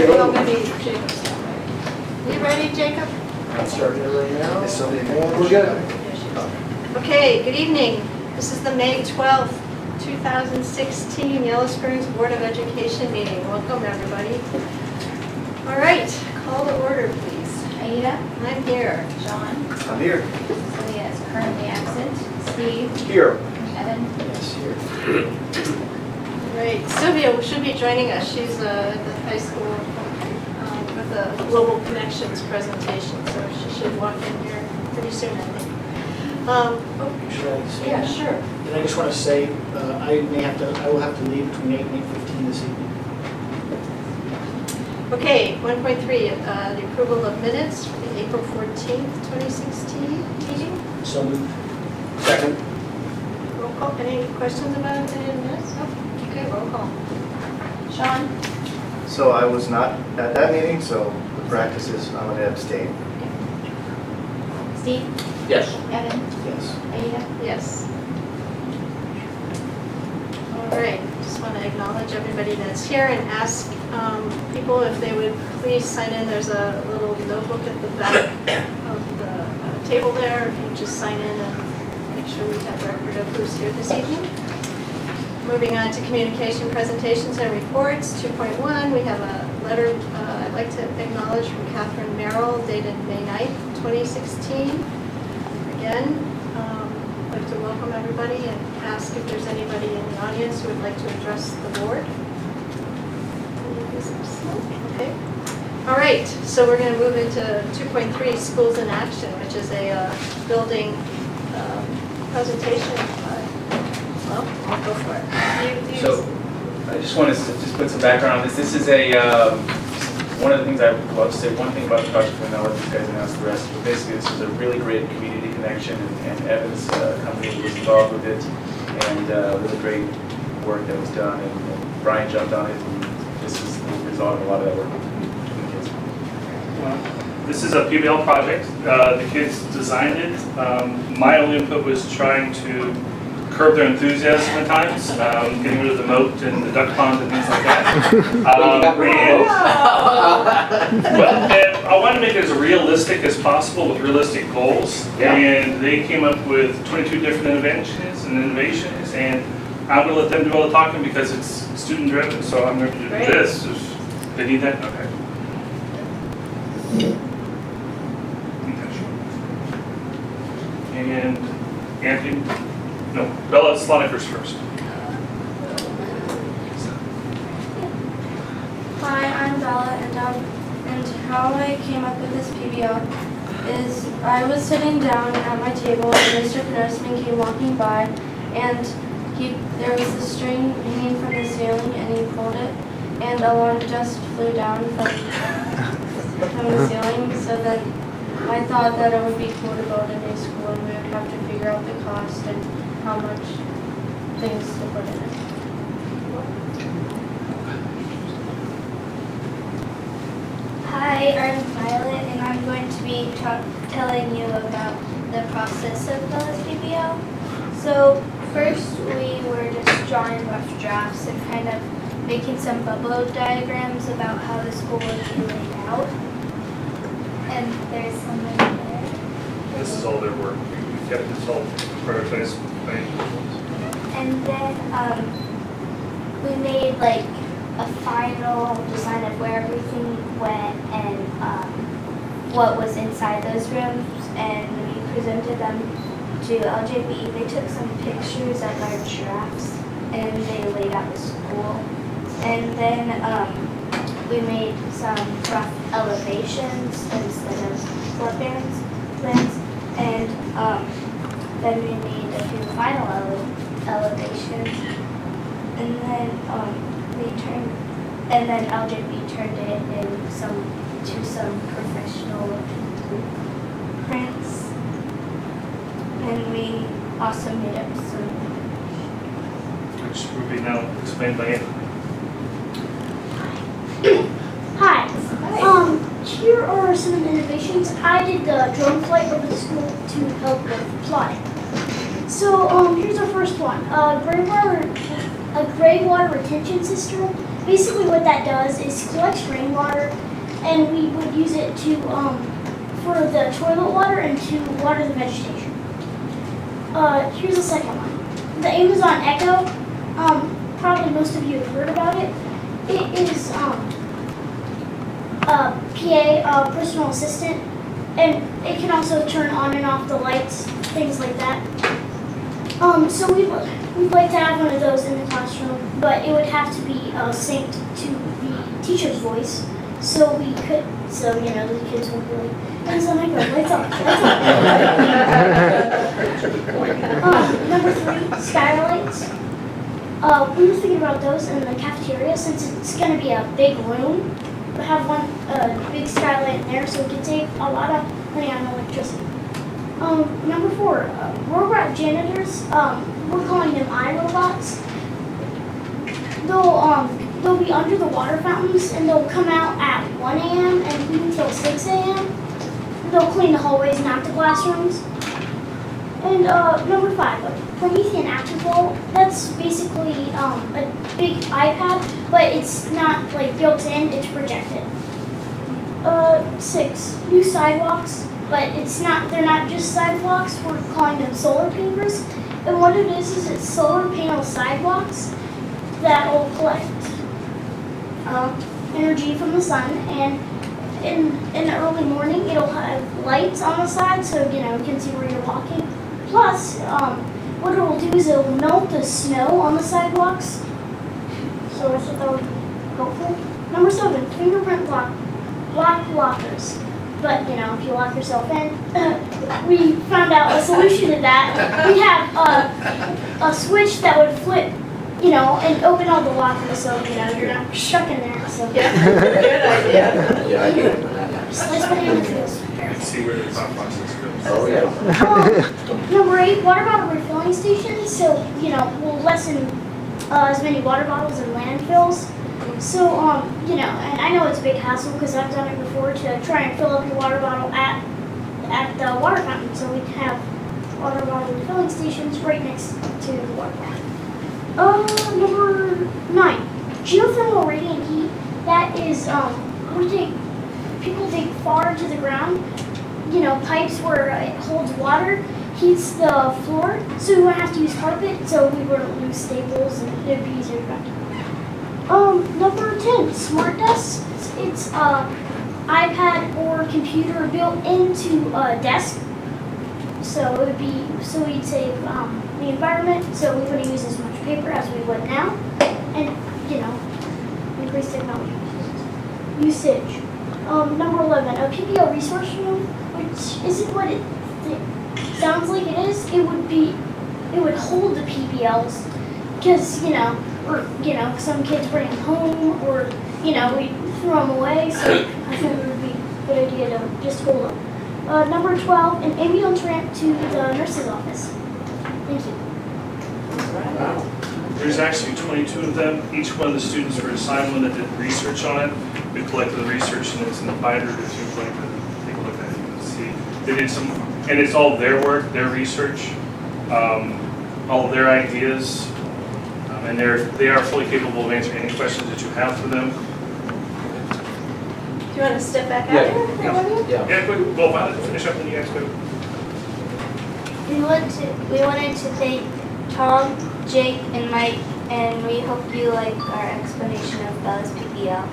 Well, maybe Jacob's not ready. You ready, Jacob? I'm starting it right now. Is somebody there? We're good. Okay, good evening. This is the May 12th, 2016 Yellow Springs Board of Education meeting. Welcome, everybody. All right, call to order, please. Aida, I'm here. John, I'm here. Celia is currently absent. Steve, Here. Evan, Yes, here. Right, Sylvia should be joining us. She's at the high school with a Global Connections presentation, so she should walk in here pretty soon, I think. Should I say? Yeah, sure. And I just want to say, I will have to leave between 8 and 8:15 this evening. Okay, 1.3, the approval of minutes for the April 14th, 2016 meeting. So moved. Second. Roll call. Any questions about any of the minutes? No? Okay, roll call. Sean, So I was not at that meeting, so the practice is I'm going to abstain. Steve, Yes. Evan, Yes. Aida. Yes. All right, just want to acknowledge everybody that's here and ask people if they would please sign in. There's a little notebook at the back of the table there. If you just sign in and make sure we have record of who's here this evening. Moving on to communication presentations and reports. 2.1, we have a letter I'd like to acknowledge from Catherine Merrill dated May 9th, 2016. Again, I'd like to welcome everybody and ask if there's anybody in the audience who would like to address the board. Okay. All right, so we're going to move into 2.3, Schools in Action, which is a building presentation. Well, I'll go for it. So I just want to just put some background on this. This is a one of the things I would love to say. One thing about the project, and I'll let these guys announce the rest. But basically, this is a really great community connection, and Evan's company was involved with it, and really great work that was done. And Brian jumped on it, and this is the result of a lot of that work between the kids. This is a PBL project. The kids designed it. My only input was trying to curb their enthusiasm at times, getting rid of the moat and the duck pond and things like that. And I wanted to make it as realistic as possible with realistic goals. Yeah. And they came up with 22 different innovations, and I'm going to let them do all the talking because it's student driven. So I'm going to do Great. this if they need that. Okay. And Anthony, no, Bella Slonikers first. Hi, I'm Bella, and how I came up with this PBL is I was sitting down at my table and Mr. Knussman came walking by, and there was a string hanging from the ceiling and he pulled it, and a lot of dust flew down from the ceiling. So then I thought that it would be cool to build a new school, and we would have to figure out the cost and how much things to put in it. Hi, I'm Violet, and I'm going to be telling you about the process of Bella's PBL. So first we were just drawing rough drafts and kind of making some bubble diagrams about how the school would be laid out. And there's somebody there. This is all their work. We kept this all prioritized. And then we made like a final design of where everything went and what was inside those rooms, and we presented them to LJB. They took some pictures of our drafts and they laid out the school. And then we made some rough elevations instead of floor plans, and then we made a few final elevations, and then LJB turned it in some professional prints, and we also made up some. Which will be now explained by Anthony. Hi. Here are some innovations. I did the drone flight over the school to help with plotting. So here's our first one. A gray water retention system. basically what that does is collects rainwater, and we would use it to, for the toilet water and to water the vegetation. Here's the second one. The Amazon Echo, probably most of you have heard about it. It is a PA, personal assistant, and it can also turn on and off the lights, things like that. So we'd like to have one of those in the classroom, but it would have to be synced to the teacher's voice, so we could, so you know, the kids would be like, Amazon Echo, lights off, lights off. Number 3, skylights. We were thinking about those in the cafeteria, since it's going to be a big room. We have one big skylight in there, so we can save a lot of money on electricity. Number 4, robot janitors. We're calling them iRobots. They'll be under the water fountains, and they'll come out at 1 a.m. and clean until 6 a.m. They'll clean the hallways, not the classrooms. And number 5, a Promethean active wall. That's basically a big iPad, but it's not like built in, it's projected. 6, new sidewalks, but they're not just sidewalks, we're calling them solar pavers. And what it is it's solar panel sidewalks that will collect energy from the sun, and in the early morning it'll have lights on the side, so you know you can see where you're walking. Plus, what it will do is it will melt the snow on the sidewalks. So I thought that would be helpful. Number 7, fingerprint block lockers. But you know, if you lock yourself in, we found out a solution to that. We have a switch that would flip, you know, and open all the lockers, so you know you're not stuck in there. So Yeah, good idea. Yeah, I get it. slice banana peels. You can see where the thought process goes. Oh, yeah. Number 8, water bottle refilling stations. So you know, we'll lessen as many water bottles in landfills. So you know, and I know it's a big hassle because I've done it before to try and fill up your water bottle at the water fountain. So we have water bottle refilling stations right next to the water fountain. Number 9, geothermal radiant heat. That is people dig far into the ground. You know, pipes where it holds water, heats the floor, so we wouldn't have to use carpet, so we wouldn't lose staples, and it'd be easier to back. Number 10, smart desks. It's iPad or computer built into a desk. So we'd save the environment, so we wouldn't use as much paper as we would now, and you know, increase technology usage. Number 11, a PBL resource room, which isn't what it sounds like it is. It would hold the PBLs, because you know, or you know, some kids bring them home, or you know, we throw them away. So I think it would be a good idea to just hold them. Number 12, an ambulance ramp to the nurse's office. Thank you. Wow. There's actually 22 of them. Each one of the students were assigned one that did research on it. We collected the research, and it's in the binder if you'd like to take a look at it. You can see they did some, and it's all their work, their research, all of their ideas, and they are fully capable of answering any questions that you have for them. Do you want to step back out here? Yeah. Yeah, quick. Well, Violet, finish up, and you guys go. We wanted to thank Tom, Jake, and Mike, and we hope you like our explanation of Bella's PBL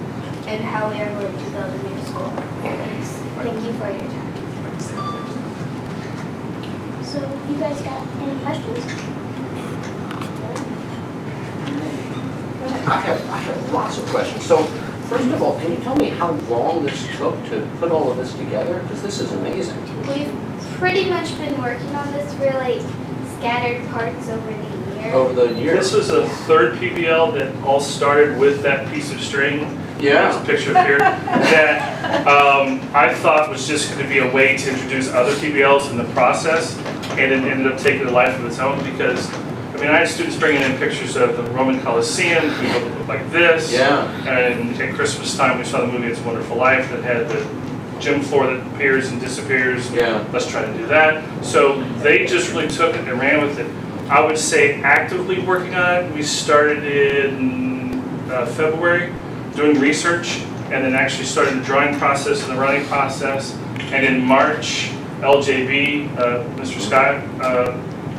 and how we are going to build a new school. Thanks. Thank you for your time. So you guys got any questions? I have lots of questions. So, first of all, can you tell me how long this took to put all of this together? Because this is amazing. We've pretty much been working on this for like scattered parts over the year. Over the years. This was a third PBL that all started with that piece of string. Yeah. There's a picture up here that I thought was just going to be a way to introduce other PBLs in the process, and it ended up taking a life of its own because, I mean, I had students bringing in pictures of the Roman Colosseum, people that looked like this. Yeah. And at Christmas time, we saw the movie It's a Wonderful Life that had the gym floor that appears and disappears. Yeah. Let's try to do that. So they just really took it and ran with it. I would say actively working on it, we started in February, doing research, and then actually started the drawing process and the writing process. And in March, LJB, Mr. Scott,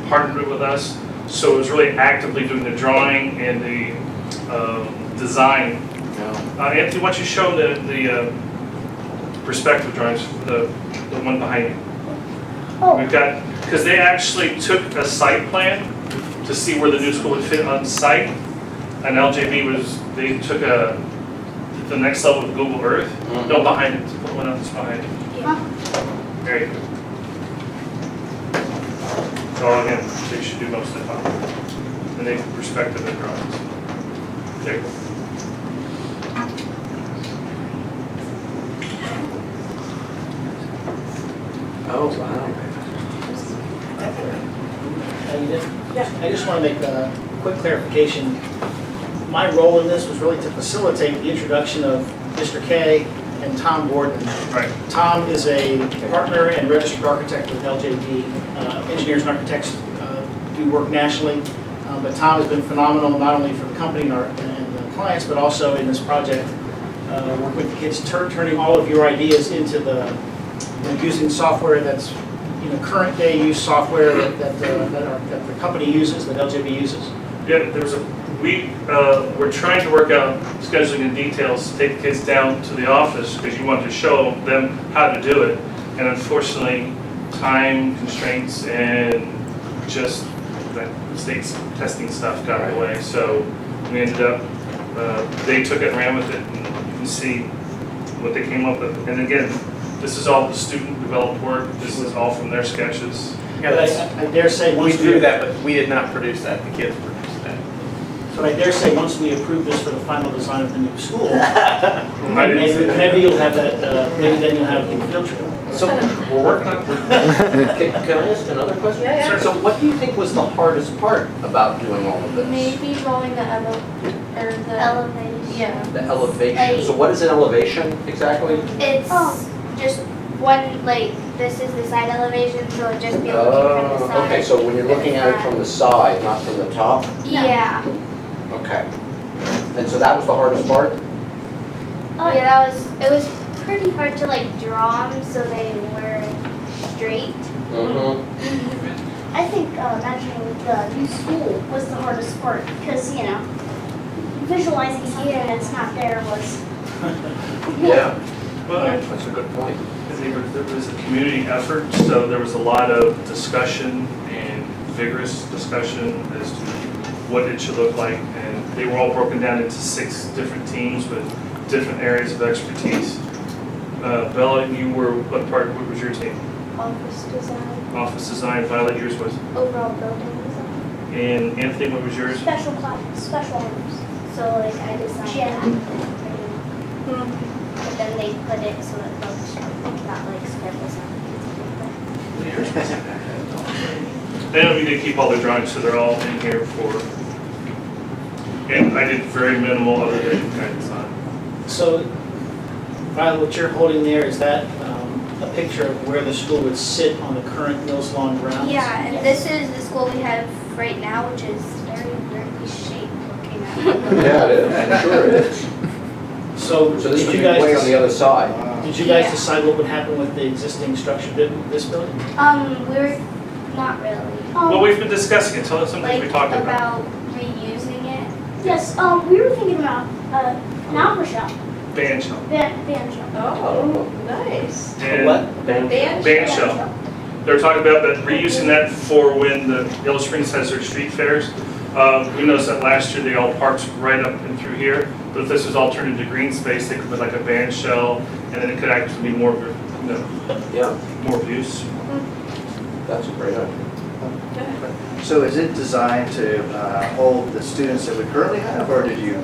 partnered with us. So it was really actively doing the drawing and the design. Anthony, why don't you show the perspective drawings, the one behind you. Oh. We've got, because they actually took a site plan to see where the new school would fit on site. And LJB they took the next level of Google Earth. No, behind it. Put one else behind it. There you go. So again, they should do most of the time. And they perspective and drawings. There you go. Oh, wow. I just want to make a quick clarification. My role in this was really to facilitate the introduction of Mr. K and Tom Gordon. Right. Tom is a partner and registered architect with LJD. Engineers and architects do work nationally, but Tom has been phenomenal, not only for the company and the clients, but also in this project, working with the kids, turning all of your ideas into using software that's current day use software that the company uses, that LJB uses. Yeah, we're trying to work out scheduling and details to take the kids down to the office because you want to show them how to do it. And unfortunately, time constraints and just that state's testing stuff got in the way. So we ended up, they took it and ran with it, and you can see what they came up with. And again, this is all the student developed work. This is all from their sketches. Yeah, I dare say We once drew that, but we did not produce that. The kids produced that. But I dare say once we approve this for the final design of the new school, I didn't say that. maybe you'll have that. Maybe then you'll have the field trip. So we're working on. Can I ask another question? Yeah. So what do you think was the hardest part about doing all of this? Maybe rolling the Elevation. yeah. The elevation. So what is an elevation exactly? It's just one, like, this is the side elevation, so it'd just be looking from the side. Okay, so when you're looking at it from the side, not from the top? Yeah. Okay. And so that was the hardest part? Yeah, it was pretty hard to like draw them so they were straight. Mm-hmm. I think imagining the new school was the hardest part because, visualizing something that's not there was. Yeah, Well, that's a good point. there was a community effort, so there was a lot of discussion and vigorous discussion as to what it should look like. And they were all broken down into 6 different teams with different areas of expertise. Bella, you were, what was your team? Office design. Office design. Violet, yours was? Overall building design. And Anthony, what was yours? Special items. So like I designed Yeah. that. But then they put it so it looked not like scribbles on They don't need to keep all their drawings, so they're all in here for, and I did very minimal other than kind of design. So, Violet, what you're holding there, is that a picture of where the school would sit on the current Mills Lawn grounds? Yeah, and this is the school we have right now, which is very weirdly shaped looking at. Yeah, it is, I'm sure it is. So So this did would you be way on guys, the other side. did you guys Yeah. decide what would happen with the existing structure, this building? We're not really. Well, we've been discussing it, tell us some things we talked about. About reusing it. Yes, we were thinking about an opera shop, Band shell. band shop. Oh, nice. And Band Band shell. They're talking about that, reusing that for when the Yellow Springs has their street fairs. We noticed that last year they all parked right up and through here, but if this was all turned into green space, they could put like a band shell, and then it could actually be more, Yeah, more use. that's a great idea. So is it designed to hold the students that we currently have, or did you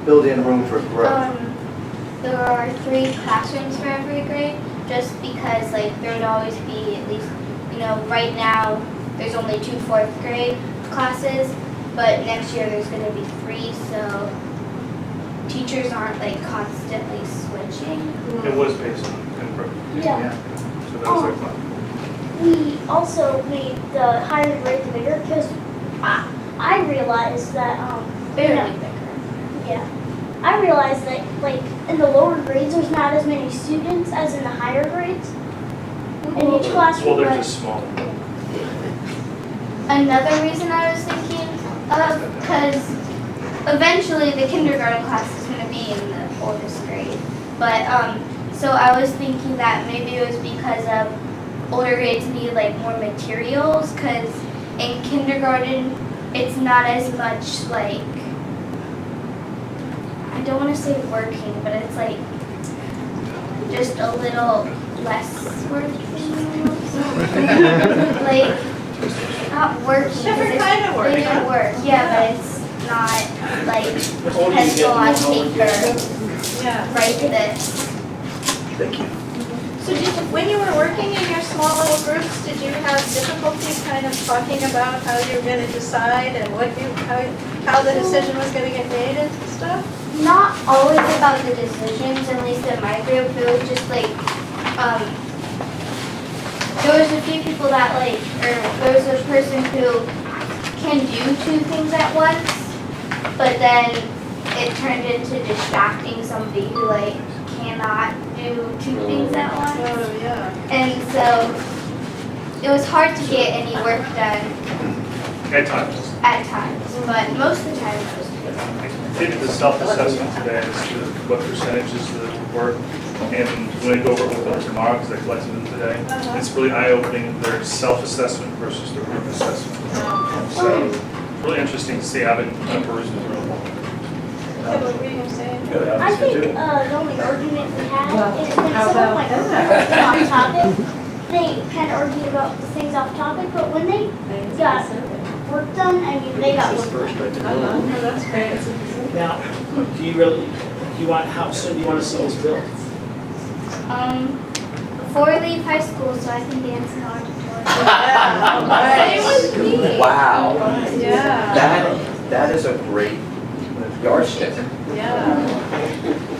build in room for growth? There are 3 classrooms for every grade, just because like there would always be at least, right now there's only 2 4th grade classes, but next year there's going to be 3, so teachers aren't like constantly switching. It was based on Pembroke, Yeah. so that was their plan. We also made the higher grade bigger because I realized that, Barely bigger. yeah, I realized that like in the lower grades, there's not as many students as in the higher grades. In each Well, classroom, they're but just small. Another reason I was thinking of, because eventually the kindergarten class is going to be in the oldest grade. But, so I was thinking that maybe it was because of older grades need like more materials, because in kindergarten, it's not as much like, I don't want to say working, but it's like just a little less working. Like, not working. Different kind of work. They do work, yeah, but it's not like The older you get, pencil the on more homework you paper, have. Yeah. write this. Thank you. So when you were working in your small little groups, did you have difficulties kind of talking about how you were going to decide and how the decision was going to get made and stuff? Not always about the decisions, at least in my group, it was just like, there was a few people that like, or there was a person who can do two things at once, but then it turned into distracting somebody who like cannot do two things at once. Oh, yeah. And so it was hard to get any work done At times. at times, but most of the time it was good. I did the self-assessment today as to what percentages of the work, and when I go over it with them tomorrow, because I collected them today, it's really eye-opening, their self-assessment versus their group assessment. So, really interesting to see how they peruse the room. What were you going to say? I think the only argument we had is when someone like off topic, they kind of argued about the things off topic, but when they got work done, I mean, they got work done. Oh, that's great. Now, do you want, how soon do you want to see this built? Before we leave high school, so I can dance in auditorium. Yeah, Wow, Yeah, that is a great yardstick. yeah.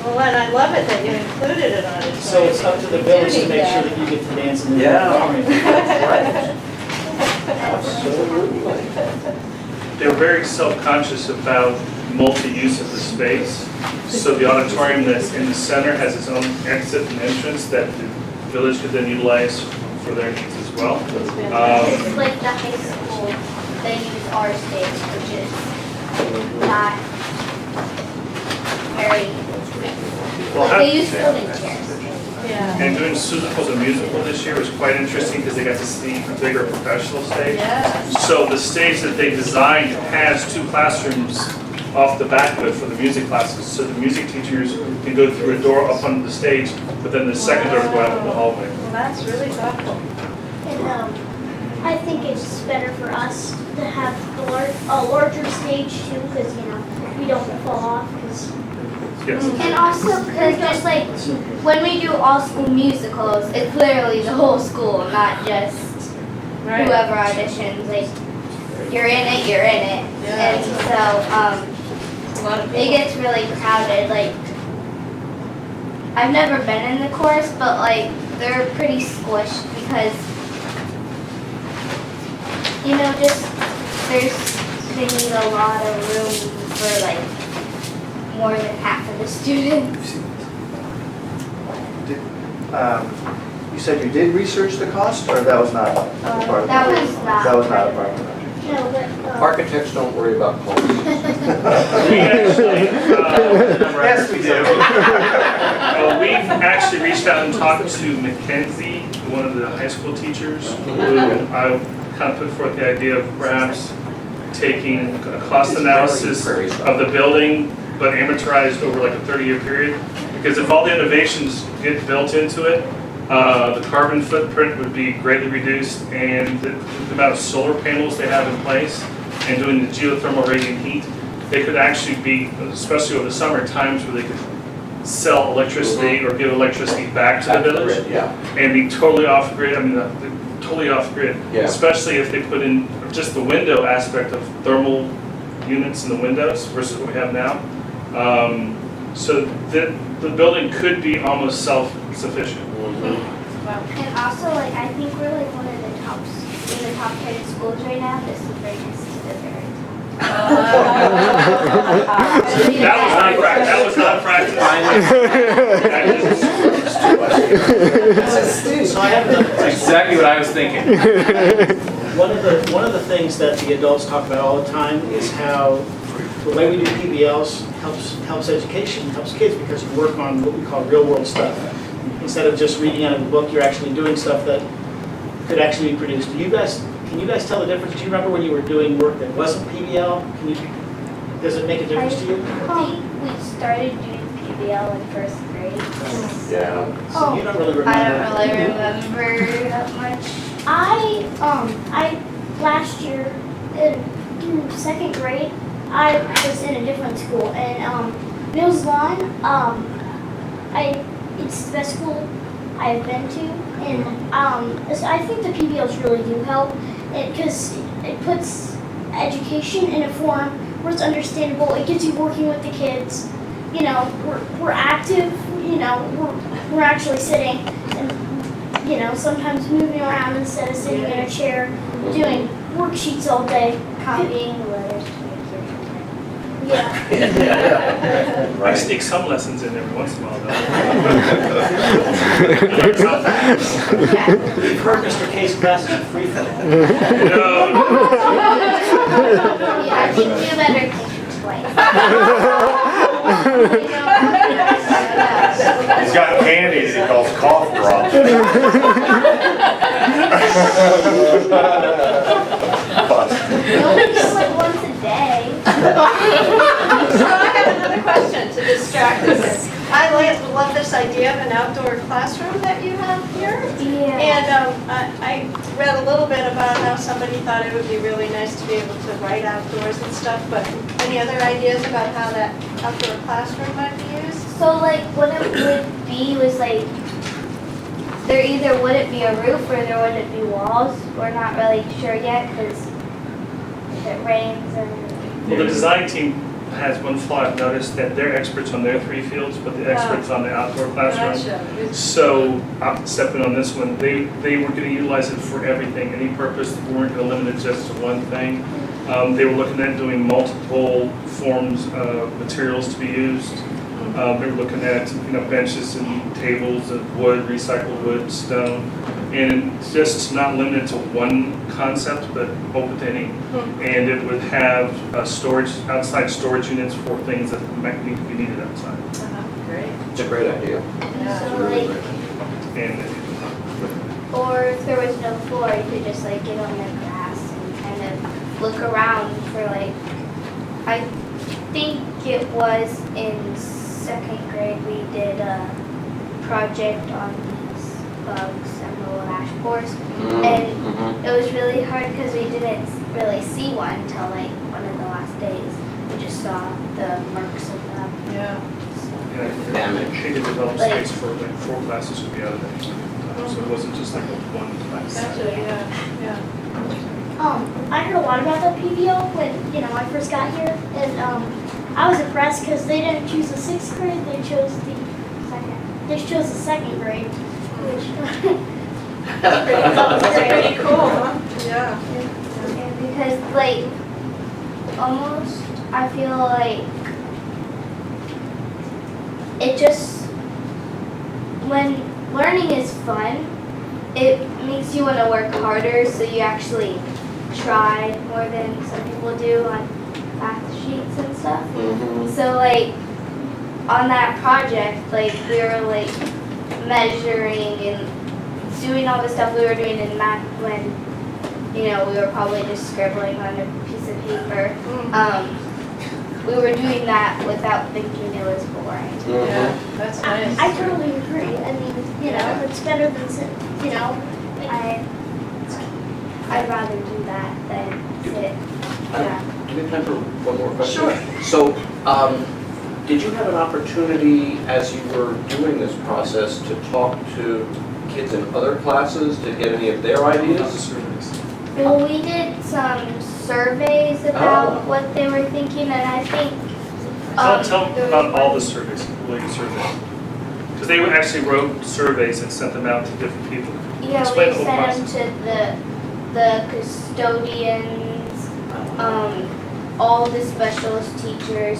Well, and I love it that you included it on it. So it's up to the village to make sure that you get to dance in the auditorium. Absolutely. They're very self-conscious about multi-use of the space. So the auditorium that's in the center has its own exit and entrance that the village could then utilize for their needs as well. It's like the high school, they use our stage, which is not very, Well, they use folding chairs. Yeah. And doing Susan the musical this year was quite interesting because they got to see a bigger professional stage. Yeah. So the stage that they designed has 2 classrooms off the back of it for the music classes. So the music teachers can go through a door up onto the stage, but then the second door to go out in the hallway. Well, that's really thoughtful. And I think it's better for us to have a larger stage too, because we don't fall off. Cause Yes. And also, because just like, when we do all school musicals, it's literally the whole school, not just Right. whoever auditions, like, you're in it, you're in it. Yeah. And so, A lot of it people. gets really crowded, like, I've never been in the chorus, but like, they're pretty squished because, just, they need a lot of room for like, more than half of the students. You said you did research the cost, or that was not part of the That was not. That was not a part of the budget? no, but Architects don't worry about cost. We actually, Yes, we do. we've actually reached out and talked to Mackenzie, one of the high school teachers, who I kind of put forth the idea of perhaps taking a cost analysis of the building, but amortized over like a 30-year period. Because if all the innovations get built into it, the carbon footprint would be greatly reduced, and the amount of solar panels they have in place, and doing the geothermal radiant heat, they could actually be, especially over the summer, times where they could sell electricity or give electricity back to the village Yeah. and be totally off grid. I mean, totally off grid, Yeah. especially if they put in just the window aspect of thermal units in the windows versus what we have now. So the building could be almost self-sufficient. And also, like, I think we're like one of the top 10 schools right now. This is right next to the very top. That was not practice. So I have another That's question. exactly what I was thinking. One of the things that the adults talk about all the time is how the way we do PBLs helps education, helps kids, because you work on what we call real world stuff. Instead of just reading out of a book, you're actually doing stuff that could actually be produced. Can you guys tell the difference? Do you remember when you were doing work that wasn't PBL? Does it make a difference to you? I think we started doing PBL in first grade. Yeah. So you don't really remember. I don't really remember that much. I last year in second grade, I was in a different school, and Mills Lawn, it's the best school I've been to, and I think the PBLs really do help, because it puts education in a form where it's understandable. It gets you working with the kids. You know, we're active. You know, we're actually sitting and, you know, sometimes moving around instead of sitting in a chair doing worksheets all day. Copying letters to make kids. Yeah. I sneak some lessons in every once in a while, We've heard Mr. K's classes are free for all. though. Yeah, I think you better think twice. He's got candy that he calls cough drops. Only just like once a day. So I have another question to distract us. I love this idea of an outdoor classroom that you have here. Yeah. And I read a little bit about how somebody thought it would be really nice to be able to write outdoors and stuff, but any other ideas about how that outdoor classroom might be used? So like what it would be was like, there either wouldn't be a roof or there wouldn't be walls. We're not really sure yet because if it rains and. Well, the design team has one flaw. I've noticed that they're experts on their 3 fields, but the experts on the outdoor classroom. Gotcha. So I'm stepping on this one. They were going to utilize it for everything, any purpose. We weren't going to limit it just to one thing. They were looking at doing multiple forms of materials to be used. They were looking at benches and tables of wood, recycled wood, stone, and it's just not limited to one concept, but open to any. And it would have outside storage units for things that might need to be needed outside. Great. It's a great idea. So like, And or if there was no floor, you could just like get on the grass and kind of look around for like, I think it was in second grade we did a project on these bugs and little ash borers, and it was really hard because we didn't really see one until like one of the last days. We just saw the marks of them. Yeah. Damage. they could develop Like- space for like 4 classes would be out of there. So it wasn't just like a one class. Gotcha, yeah. I heard a lot about the PBL when, I first got here, and I was impressed because they didn't choose the 6th grade, they chose the second grade, which That's pretty cool, huh? Yeah. And because like, almost, I feel like it just, when learning is fun, it makes you want to work harder, so you actually try more than some people do on math sheets and stuff. So like, on that project, like we were like measuring and doing all the stuff we were doing in math when, we were probably just scribbling on a piece of paper. We were doing that without thinking it was boring. Yeah, that's nice. I totally agree. I mean, it's better than I'd rather do that than sit. Yeah. Do we have time for one more question? Sure. So, did you have an opportunity as you were doing this process to talk to kids in other classes to get any of their ideas? Well, we did some surveys about what they were thinking, and I think. Tell there about was all one- the surveys, completed surveys. Because they actually wrote surveys and sent them out to different people. Yeah, Explain we the whole sent them process. to the custodians, all the specialist teachers,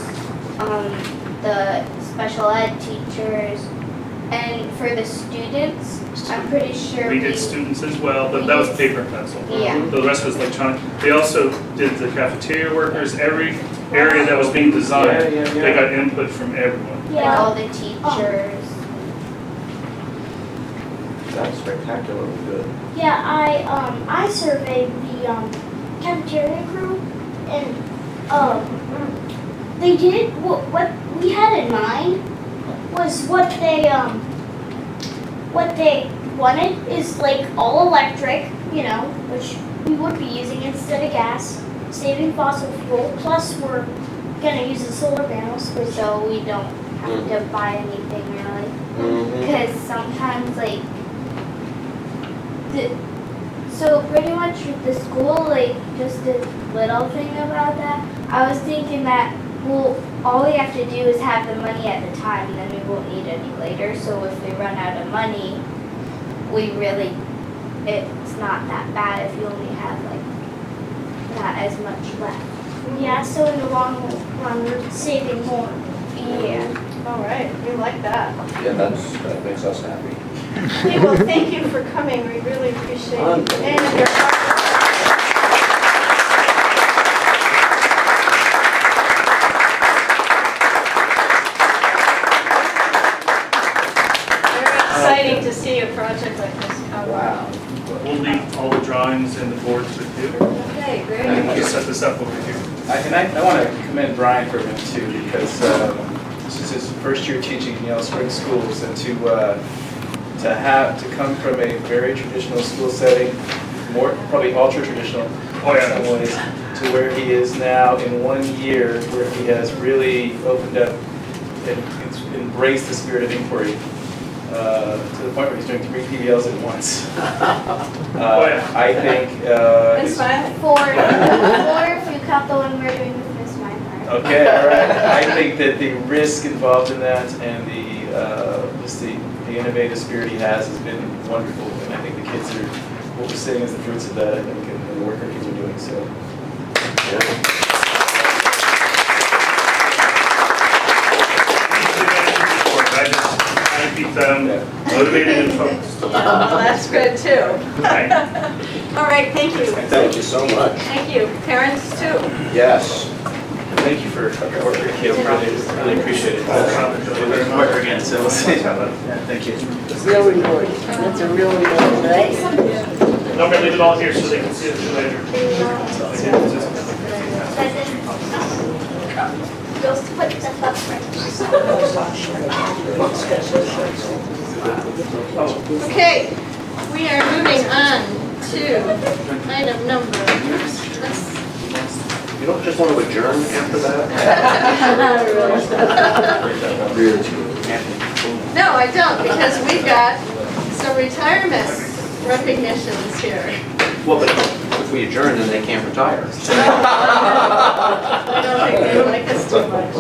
the special ed teachers, and for the students, I'm pretty sure We did students as well, but that was paper and pencil. Yeah. The rest was electronic. They also did the cafeteria workers, every area that was being designed, they got input from everyone. and Yeah. all the teachers. That's spectacularly good. Yeah, I surveyed the cafeteria crew, and they did what we had in mind was what they wanted is like all electric, you know, which we would be using instead of gas, saving fossil fuel. Plus, we're gonna use the solar panels, which So we don't have to buy anything really. Mm-hmm. Because sometimes like so pretty much with the school, like just a little thing about that, I was thinking that well all we have to do is have the money at the time and then we won't need any later. So if we run out of money, it's not that bad if you only have like not as much left. yeah. So in the long run, we're saving more. Yeah. All right, we like that. Yeah, that makes us happy. Okay, well, thank you for coming, we really appreciate it. And your very exciting to see a project like this come. Wow. We'll leave all the drawings and the boards with you. Okay, great. And we'll just set this up over here. I want to commend Brian for a minute too, because this is his first year teaching in Yellow Spring schools, and to come from a very traditional school setting, more probably ultra traditional Oh, in yeah. some ways, to where he is now in 1 year, where he has really opened up and embraced the spirit of inquiry to the point where he's doing 3 PBLs at once. I think. Miss Violet? 4 if you count the one we're doing with Miss Meinhardt. Okay, all right. I think that the risk involved in that and just the innovative spirit he has been wonderful. And I think the kids are, what we're seeing is the fruits of that, I think, and the work our kids are doing, so. I keep them motivated and focused. Well, that's good too. Right. All right, thank you. Thank you so much. Thank you. Parents too. Yes. Thank you for your work for your kids, really appreciate it. Work again, so we'll see. Yeah, thank you. Real important. That's a real important, right? I'm going to leave it all here so they can see it later. Goes to put stuff up right. Okay, we are moving on to item number. You don't just want to adjourn after that? No, I don't, because we've got some retirement recognitions here. Well, but if we adjourn, then they can't retire. I don't think they like us too much.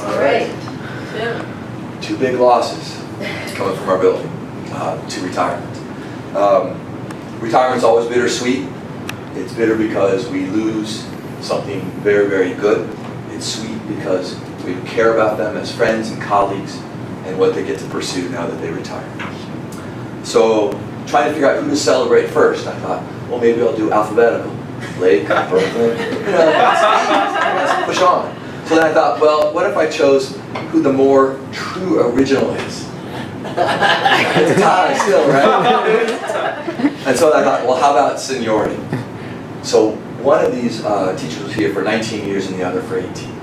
All right, Jim. 2 big losses coming from our building to retirement. Retirement's always bittersweet. It's bitter because we lose something very, very good. It's sweet because we care about them as friends and colleagues and what they get to pursue now that they retire. So trying to figure out who to celebrate first, I thought, well, maybe I'll do alphabetical. Lake, Brooklyn, let's push on. So then I thought, well, what if I chose who the more true original is? It's a tie still, right? And so I thought, well, how about seniority? So one of these teachers was here for 19 years and the other for 18.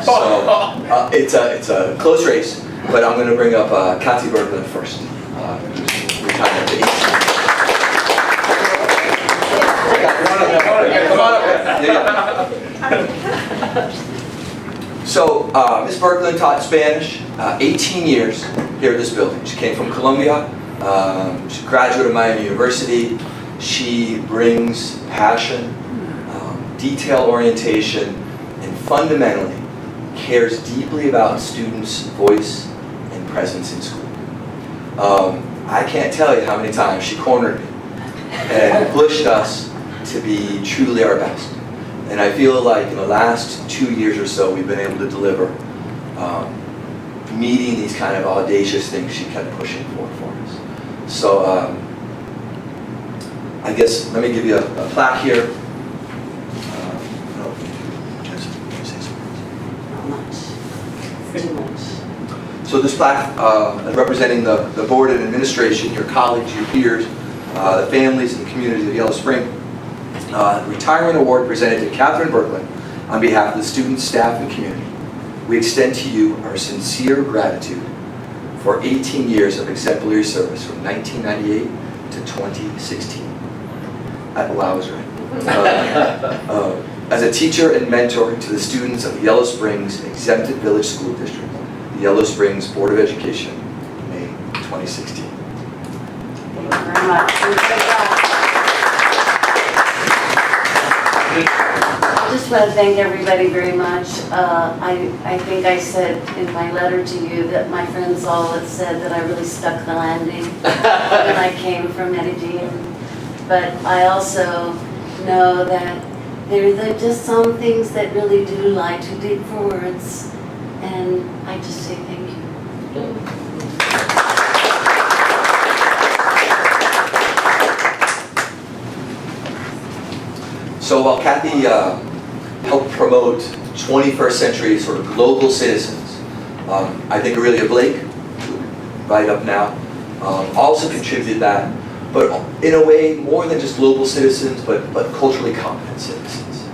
So it's a close race, but I'm going to bring up Kathy Berkman first, who's retired at 18. Come on up. Yeah. So Ms. Berkman taught Spanish 18 years here at this building. She came from Colombia. She's a graduate of Miami University. She brings passion, detail orientation, and fundamentally cares deeply about students' voice and presence in school. I can't tell you how many times she cornered me and pushed us to be truly our best. And I feel like in the last 2 years or so, we've been able to deliver, meeting these kind of audacious things she kept pushing for us. So I guess, let me give you a plaque here. Not much. Too much. So this plaque is representing the board and administration, your colleagues, your peers, the families and the community of Yellow Spring. Retirement award presented to Catherine Berkland on behalf of the students, staff, and community. We extend to you our sincere gratitude for 18 years of exemplary service from 1998 to 2016. Wow, I was right. As a teacher and mentor to the students of the Yellow Springs Exempted Village School District, the Yellow Springs Board of Education, May 2016. Thank you very much. I just want to thank everybody very much. I think I said in my letter to you that my friends all had said that I really stuck the landing when I came from Medellin. But I also know that there are just some things that really do lie too deep for words. And I just say thank you. So while Kathy helped promote 21st century sort of global citizens, I think Aurelia Blake, right up now, also contributed that, but in a way more than just global citizens, but culturally competent citizens.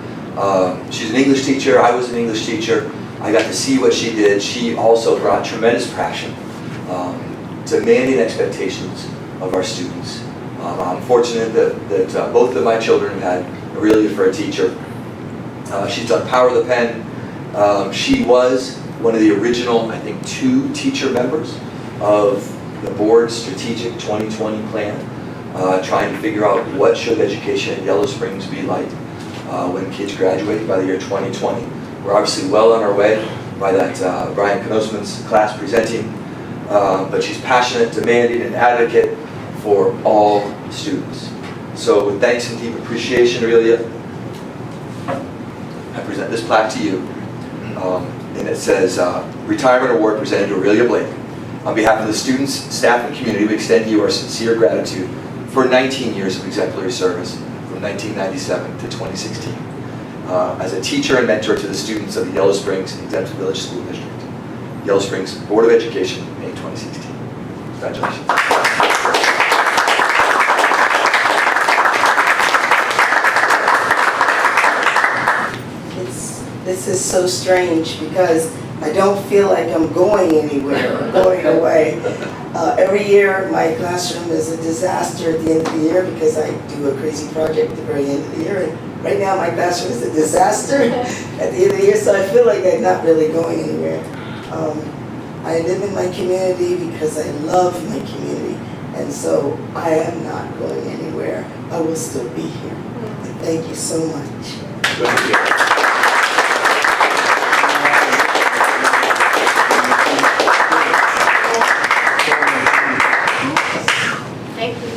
She's an English teacher, I was an English teacher. I got to see what she did. She also brought tremendous passion, demanding expectations of our students. I'm fortunate that both of my children had Aurelia for a teacher. She's done Power of the Pen. She was one of the original, I think, 2 teacher members of the board's strategic 2020 plan, trying to figure out what should education at Yellow Springs be like when kids graduate by the year 2020. We're obviously well on our way by that Brian Knosman's class presenting, but she's passionate, demanding, and advocate for all students. So with thanks and deep appreciation, Aurelia, I present this plaque to you, and it says, Retirement Award presented to Aurelia Blake. On behalf of the students, staff, and community, we extend to you our sincere gratitude for 19 years of exemplary service from 1997 to 2016. As a teacher and mentor to the students of the Yellow Springs Exempted Village School District, Yellow Springs Board of Education, May 2016. Congratulations. This is so strange because I don't feel like I'm going anywhere or going away. Every year my classroom is a disaster at the end of the year because I do a crazy project at the very end of the year. And right now my classroom is a disaster at the end of the year, so I feel like I'm not really going anywhere. I live in my community because I love my community, and so I am not going anywhere. I will still be here. Thank you so much. Thank you.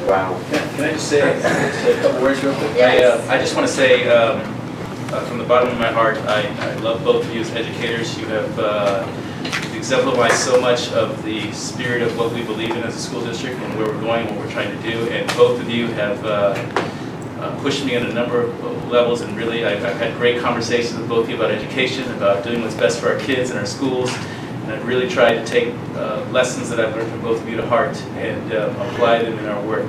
Wow. Can I just say a couple words real quick? Yes. I just want to say from the bottom of my heart, I love both of you as educators. You have exemplified so much of the spirit of what we believe in as a school district and where we're going, what we're trying to do. And both of you have pushed me on a number of levels, and really I've had great conversations with both of you about education, about doing what's best for our kids and our schools. And I've really tried to take lessons that I've learned from both of you to heart and apply them in our work.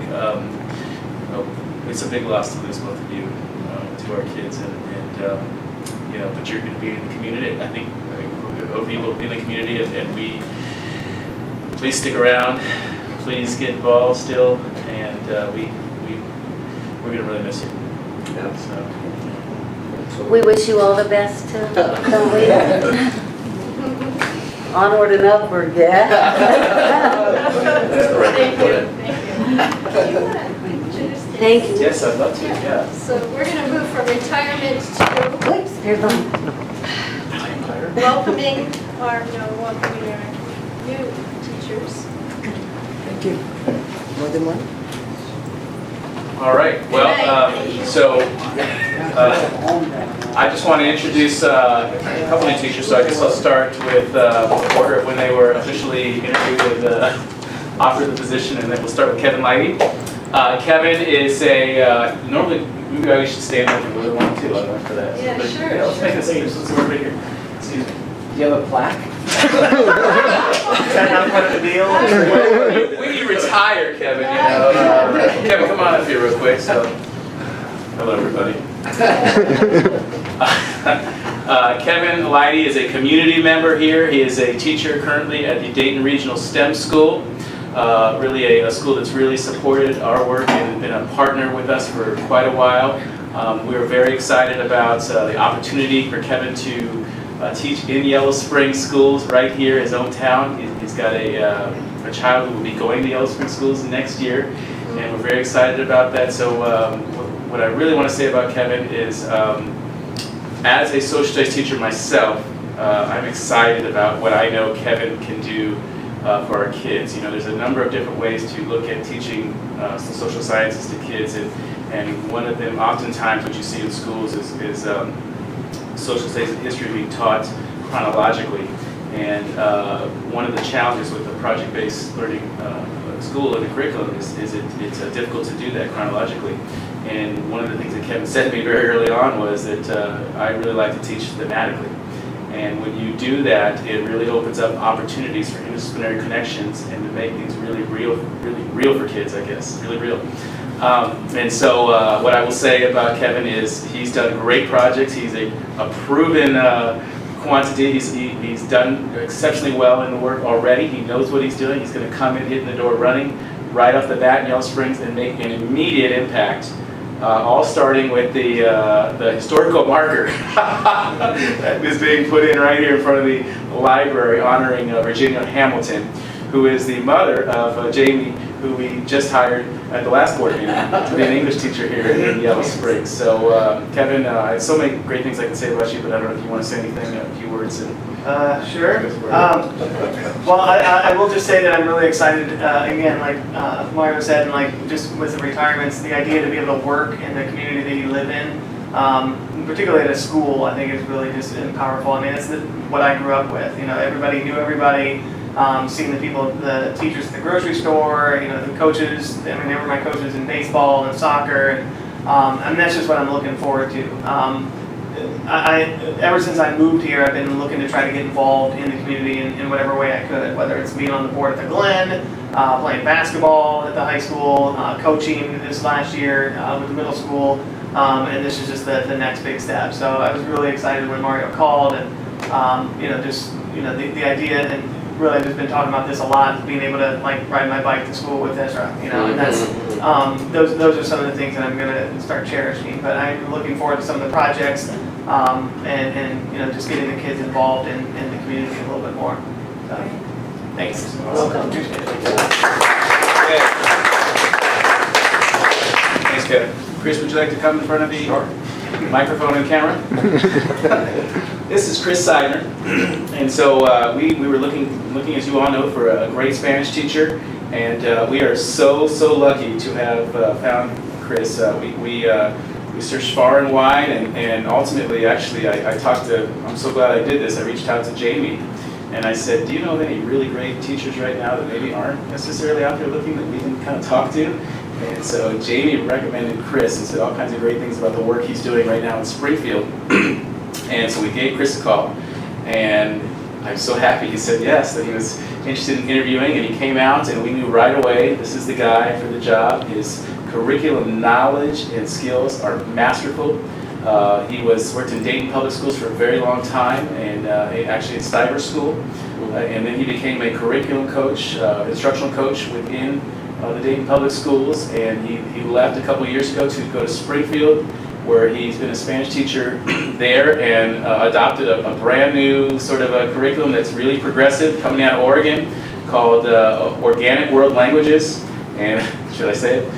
It's a big loss to lose both of you to our kids, and but you're going to be in the community. I think both people will be in the community, and we please stick around, please get involved still, and we're going to really miss you. Yeah. So. We wish you all the best too, don't we? Onward and upward, yeah? Thank you. Thank you. Yes, I'd love to, yeah. So we're going to move from retirement to Oops, here's one. welcoming our new teachers. Thank you. More than one? All right, well, I just want to introduce a couple new teachers, so I guess I'll start with the order of when they were officially interviewed and offered the position, and then we'll start with Kevin Lighty. Kevin is normally, maybe I should stand up if you really want to, I don't know for that. Yeah, sure. Yeah, let's make this, let's work right here. Excuse me. Do you have a plaque? Is that not part of the deal? When you retire, Kevin, Kevin, come on up here real quick. So, hello, everybody. Kevin Lighty is a community member here. He is a teacher currently at the Dayton Regional STEM School. Really a school that's really supported our work and been a partner with us for quite a while. We're very excited about the opportunity for Kevin to teach in Yellow Springs schools right here in his own town. He's got a child who will be going to Yellow Springs schools next year, and we're very excited about that. So what I really want to say about Kevin is, as a social studies teacher myself, I'm excited about what I know Kevin can do for our kids. You know, there's a number of different ways to look at teaching social sciences to kids, and one of them, oftentimes, what you see in schools is social studies and history being taught chronologically. And one of the challenges with the project-based learning school and the curriculum is it's difficult to do that chronologically. And one of the things that Kevin said to me very early on was that I really like to teach thematically. And when you do that, it really opens up opportunities for interdisciplinary connections and to make things really real for kids, I guess, really real. And so what I will say about Kevin is he's done great projects. He's a proven quantity. He's done exceptionally well in the work already. He knows what he's doing. He's going to come in, hitting the door running right off the bat in Yellow Springs and make an immediate impact. All starting with the historical marker that is being put in right here in front of the library honoring Virginia Hamilton, who is the mother of Jamie, who we just hired at the last board meeting to be an English teacher here in Yellow Springs. So Kevin, I have so many great things I can say about you, but I don't know if you want to say anything, a few words. Sure. Well, I will just say that I'm really excited, again, like Mario said, and like just with the retirements, the idea to be able to work in the community that you live in, particularly at a school, I think is really just powerful. I mean, it's what I grew up with. You know, everybody knew everybody. Seeing the people, the teachers at the grocery store, you know, the coaches. I mean, they were my coaches in baseball and soccer, and that's just what I'm looking forward to. Ever since I moved here, I've been looking to try to get involved in the community in whatever way I could, whether it's being on the board at the Glen, playing basketball at the high school, coaching this last year with the middle school, and this is just the next big step. So I was really excited when Mario called, and the idea, and really I've just been talking about this a lot, being able to like ride my bike to school with Ezra, and that's those are some of the things that I'm going to start cherishing. But I'm looking forward to some of the projects, and just getting the kids involved in the community a little bit more. So, thanks. Welcome. Thanks, Kevin. Chris, would you like to come in front of the microphone and camera? This is Chris Seidner, and so we were looking, as you all know, for a great Spanish teacher, and we are so lucky to have found Chris. We searched far and wide, and ultimately, actually, I talked to, I'm so glad I did this, I reached out to Jamie, and I said, do you know of any really great teachers right now that maybe aren't necessarily out there looking that we can kind of talk to? And so Jamie recommended Chris and said all kinds of great things about the work he's doing right now in Springfield. And so we gave Chris a call, and I'm so happy he said yes, that he was interested in interviewing, and he came out, and we knew right away this is the guy for the job. His curriculum knowledge and skills are masterful. He worked in Dayton Public Schools for a very long time, and actually at Stiver School, and then he became a curriculum coach, instructional coach within the Dayton Public Schools, and he left a couple years ago to go to Springfield, where he's been a Spanish teacher there, and adopted a brand new sort of a curriculum that's really progressive coming out of Oregon called Organic World Languages. And should I say it?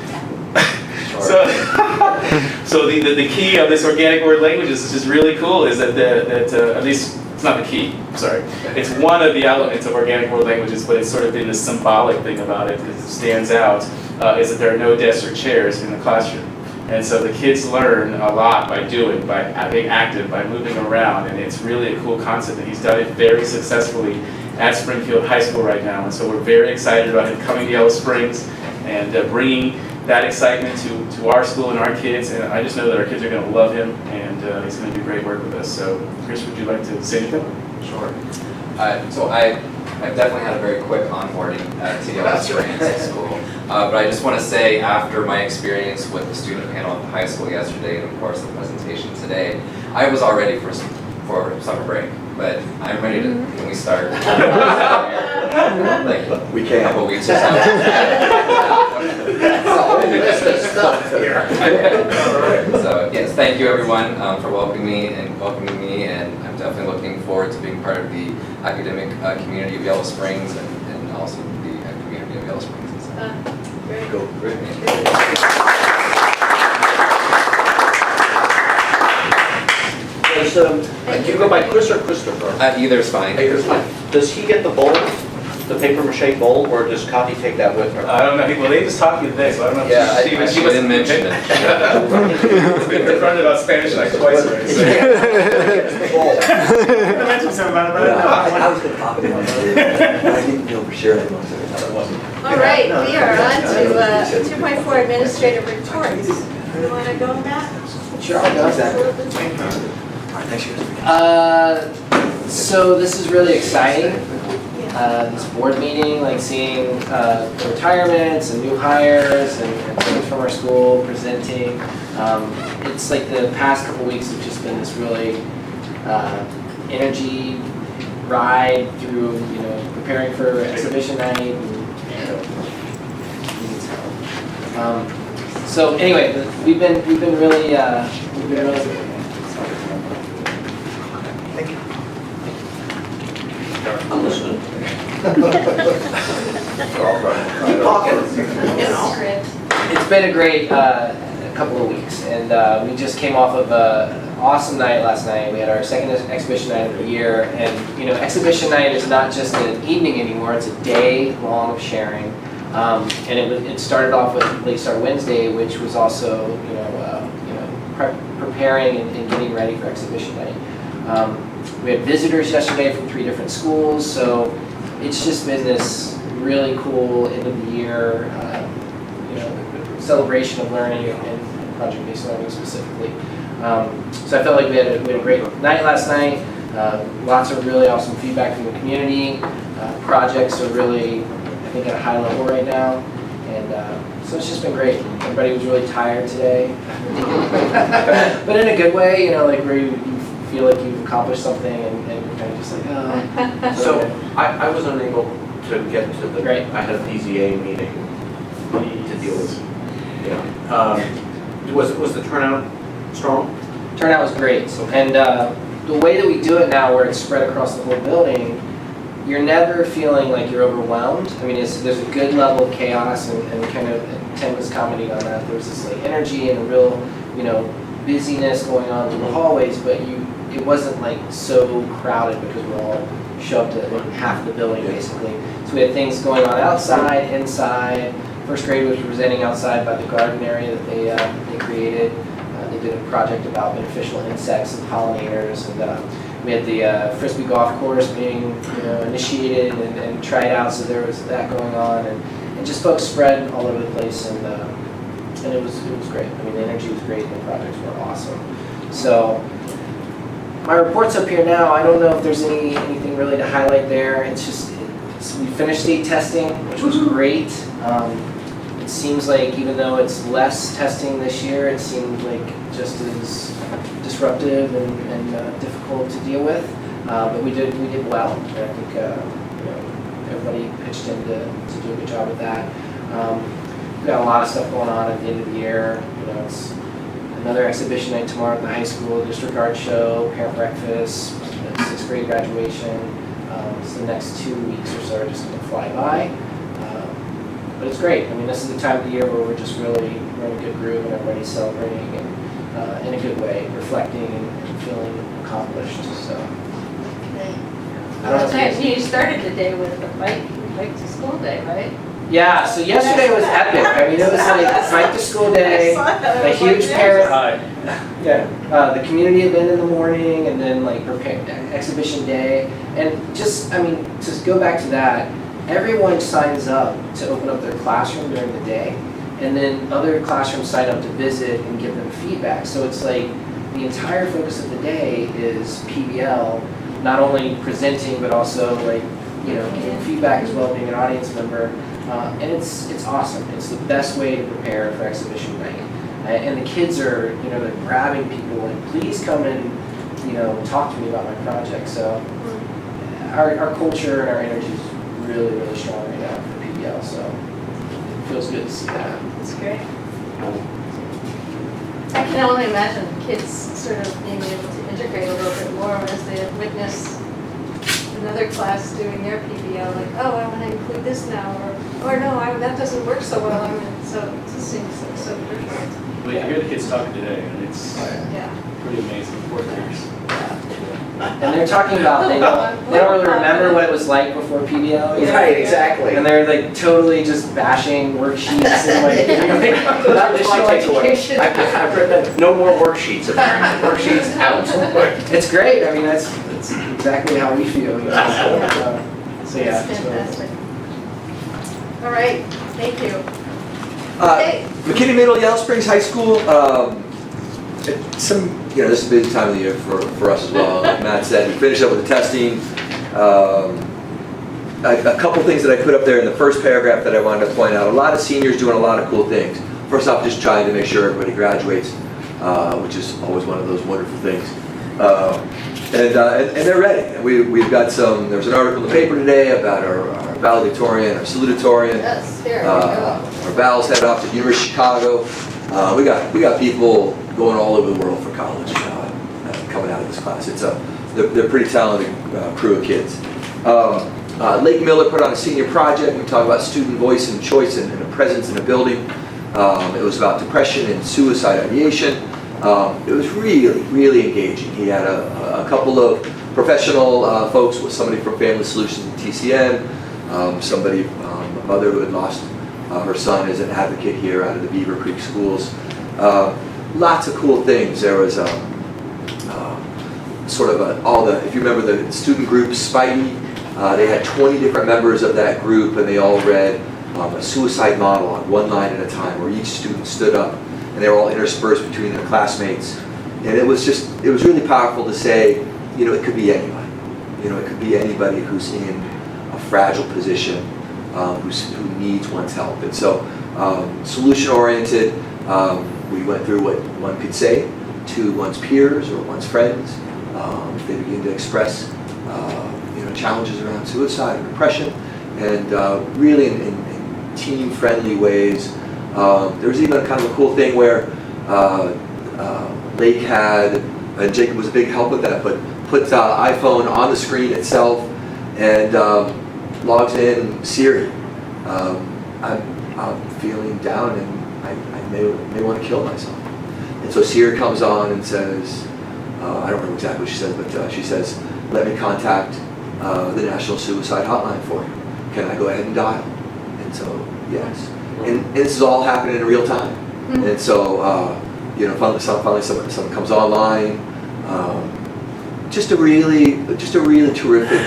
So the key of this Organic World Languages is just really cool, is that at least it's not the key, sorry. It's one of the elements of organic world languages, but it's sort of been the symbolic thing about it, because it stands out, is that there are no desks or chairs in the classroom. And so the kids learn a lot by doing, by being active, by moving around, and it's really a cool concept, and he's done it very successfully at Springfield High School right now. And so we're very excited about him coming to Yellow Springs and bringing that excitement to our school and our kids, and I just know that our kids are going to love him, and he's going to do great work with us. So, Chris, would you like to say anything? Sure. So I've definitely had a very quick onboarding to Yellow Springs School, but I just want to say, after my experience with the student panel at the high school yesterday, and of course the presentation today, I was all ready for summer break, but I'm ready to, when we start, like We a can't. couple weeks or so. So yes, thank you everyone for welcoming me, and I'm definitely looking forward to being part of the academic community of Yellow Springs, and also the community of Yellow Springs. Great. Go. Great. Do you go by Chris or Christopher? Either is fine. Either's fine. Does he get the bowl, the paper mache bowl, or does Connie take that with her? I don't know. Well, they just talked to you today, so I don't know if Yeah, she she didn't mention it. We've been confronted about Spanish like twice already. So. I mentioned something about it, but I don't know. I was going to talk about it. I didn't know for sure that most of it wasn't. All right, we are on to 2.4 administrative reports. You want to go with that? Sure, I'll go. Thanks, you guys. So this is really exciting. This board meeting, like seeing retirements and new hires and things from our school presenting. It's like the past couple weeks have just been this really energy ride through, preparing for exhibition night. So anyway, we've been really. I'm listening. Keep talking. It's been a great couple of weeks, and we just came off of an awesome night last night. We had our second exhibition night of the year, and exhibition night is not just an evening anymore; it's a day long of sharing. And it started off with Late Start Wednesday, which was also preparing and getting ready for exhibition night. We had visitors yesterday from 3 different schools, so it's just been this really cool end of the year, celebration of learning and project-based learning specifically. So I felt like we had a great night last night. Lots of really awesome feedback from the community. Projects are really, I think, at a high level right now, and so it's just been great. Everybody was really tired today, but in a good way, like where you feel like you've accomplished something and you're kind of just like, oh. So I was unable to get to the, Right. I had a PZA meeting to deal with. Was the turnout strong? Turnout was great, and the way that we do it now, where it's spread across the whole building, you're never feeling like you're overwhelmed. I mean, there's a good level of chaos, and kind of Tim was commenting on that. There's this like energy and a real, busyness going on in the hallways, but it wasn't like so crowded because we're all shoved to like half the building basically. So we had things going on outside, inside. First grade was presenting outside by the garden area that they created. They did a project about beneficial insects and pollinators, and we had the Frisbee golf course being initiated and tried out, so there was that going on, and just folks spread all over the place, and it was great. I mean, the energy was great, and the projects were awesome. So my report's up here now. I don't know if there's anything really to highlight there. It's just we finished state testing, which was great. It seems like even though it's less testing this year, it seemed like just as disruptive and difficult to deal with. But we did well, and I think everybody pitched in to do a good job with that. We've got a lot of stuff going on at the end of the year. It's another exhibition night tomorrow at the high school, district art show, parent breakfast, 6th grade graduation. So the next 2 weeks or so are just going to fly by. But it's great. I mean, this is the time of the year where we're just really in a good groove and everybody's celebrating and in a good way, reflecting and feeling accomplished. So. I don't know. That's right, you started the day with the bike to school day, right? Yeah, so yesterday was epic. I mean, it was like bike to school day, a huge parent, the community event in the morning, and then like exhibition day. And just, I mean, to go back to that, everyone signs up to open up their classroom during the day, and then other classrooms sign up to visit and give them feedback. So it's like the entire focus of the day is PBL, not only presenting, but also like, you know, giving feedback as well, being an audience member. And it's awesome. It's the best way to prepare for exhibition night. And the kids are, you know, they're grabbing people and please come and, you know, talk to me about my project. So our culture and our energy is really, really strong right now for PBL. So it feels good to see that. That's great. I can only imagine kids sort of being able to integrate a little bit more as they witness another class doing their PBL, like, oh, I want to include this now, or no, that doesn't work so well. I mean, so it just seems like so different. Well, you hear the kids talking today, and it's pretty amazing. Fourth graders. And they're talking about they don't really remember what it was like before PBL. You know? Right, exactly. And they're like totally just bashing worksheets and like, you know, additional education. I've read that, no more worksheets apparently. Worksheets out. It's great. I mean, that's exactly how we feel. You know? So yeah. That's fantastic. All right, thank you. McKinney Middle, Yellow Springs High School. This is a busy time of the year for us as well. Like Matt said, we finished up with the testing. A couple things that I put up there in the first paragraph that I wanted to point out. A lot of seniors doing a lot of cool things. First off, just trying to make sure everybody graduates, which is always one of those wonderful things. And they're ready. We've got some. There was an article in the paper today about our valedictorian, our salutatorian. Yes, there we go. Our Val's head off to the University of Chicago. We got people going all over the world for college coming out of this class. They're pretty talented crew of kids. Lake Miller put on a senior project. We talk about student voice and choice and a presence in a building. It was about depression and suicide ideation. It was really, really engaging. He had a couple of professional folks, with somebody from Family Solutions and TCN, a mother who had lost her son as an advocate here out of the Beaver Creek schools. Lots of cool things. There was if you remember the student group Spidey, they had 20 different members of that group, and they all read a suicide monologue, one line at a time, where each student stood up, and they were all interspersed between their classmates. And it was really powerful to say, it could be anybody. It could be anybody who's in a fragile position, who needs one's help. And so, solution-oriented, we went through what one could say to one's peers or one's friends if they begin to express, challenges around suicide or depression, and really in team-friendly ways. There was even kind of a cool thing where Lake had, and Jacob was a big help with that, but put iPhone on the screen itself and logs in Siri. I'm feeling down and I may want to kill myself. And so Siri comes on and says, I don't remember exactly what she says, but she says, let me contact the National Suicide Hotline for you. Can I go ahead and dial? And so, yes. And this is all happening in real time. And so, finally someone comes online. Just a really terrific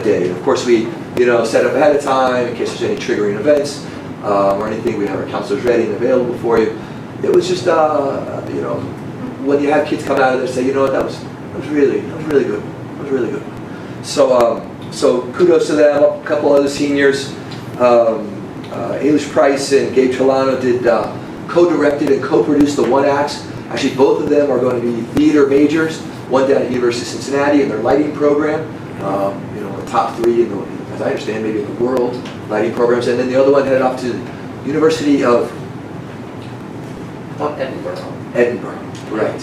day. And of course, we set up ahead of time in case there's any triggering events or anything. We have our counselors ready and available for you. It was just when you have kids come out of there and say, that was really good. It was really good. So kudos to them. A couple other seniors. Ailish Price and Gabe Trelano did co-directed and co-produced the One Acts. Actually, both of them are going to be theater majors. One down at University of Cincinnati in their lighting program. The top 3 as I understand, maybe in the world lighting programs, and then the other one headed off to the University of Edinburgh, right?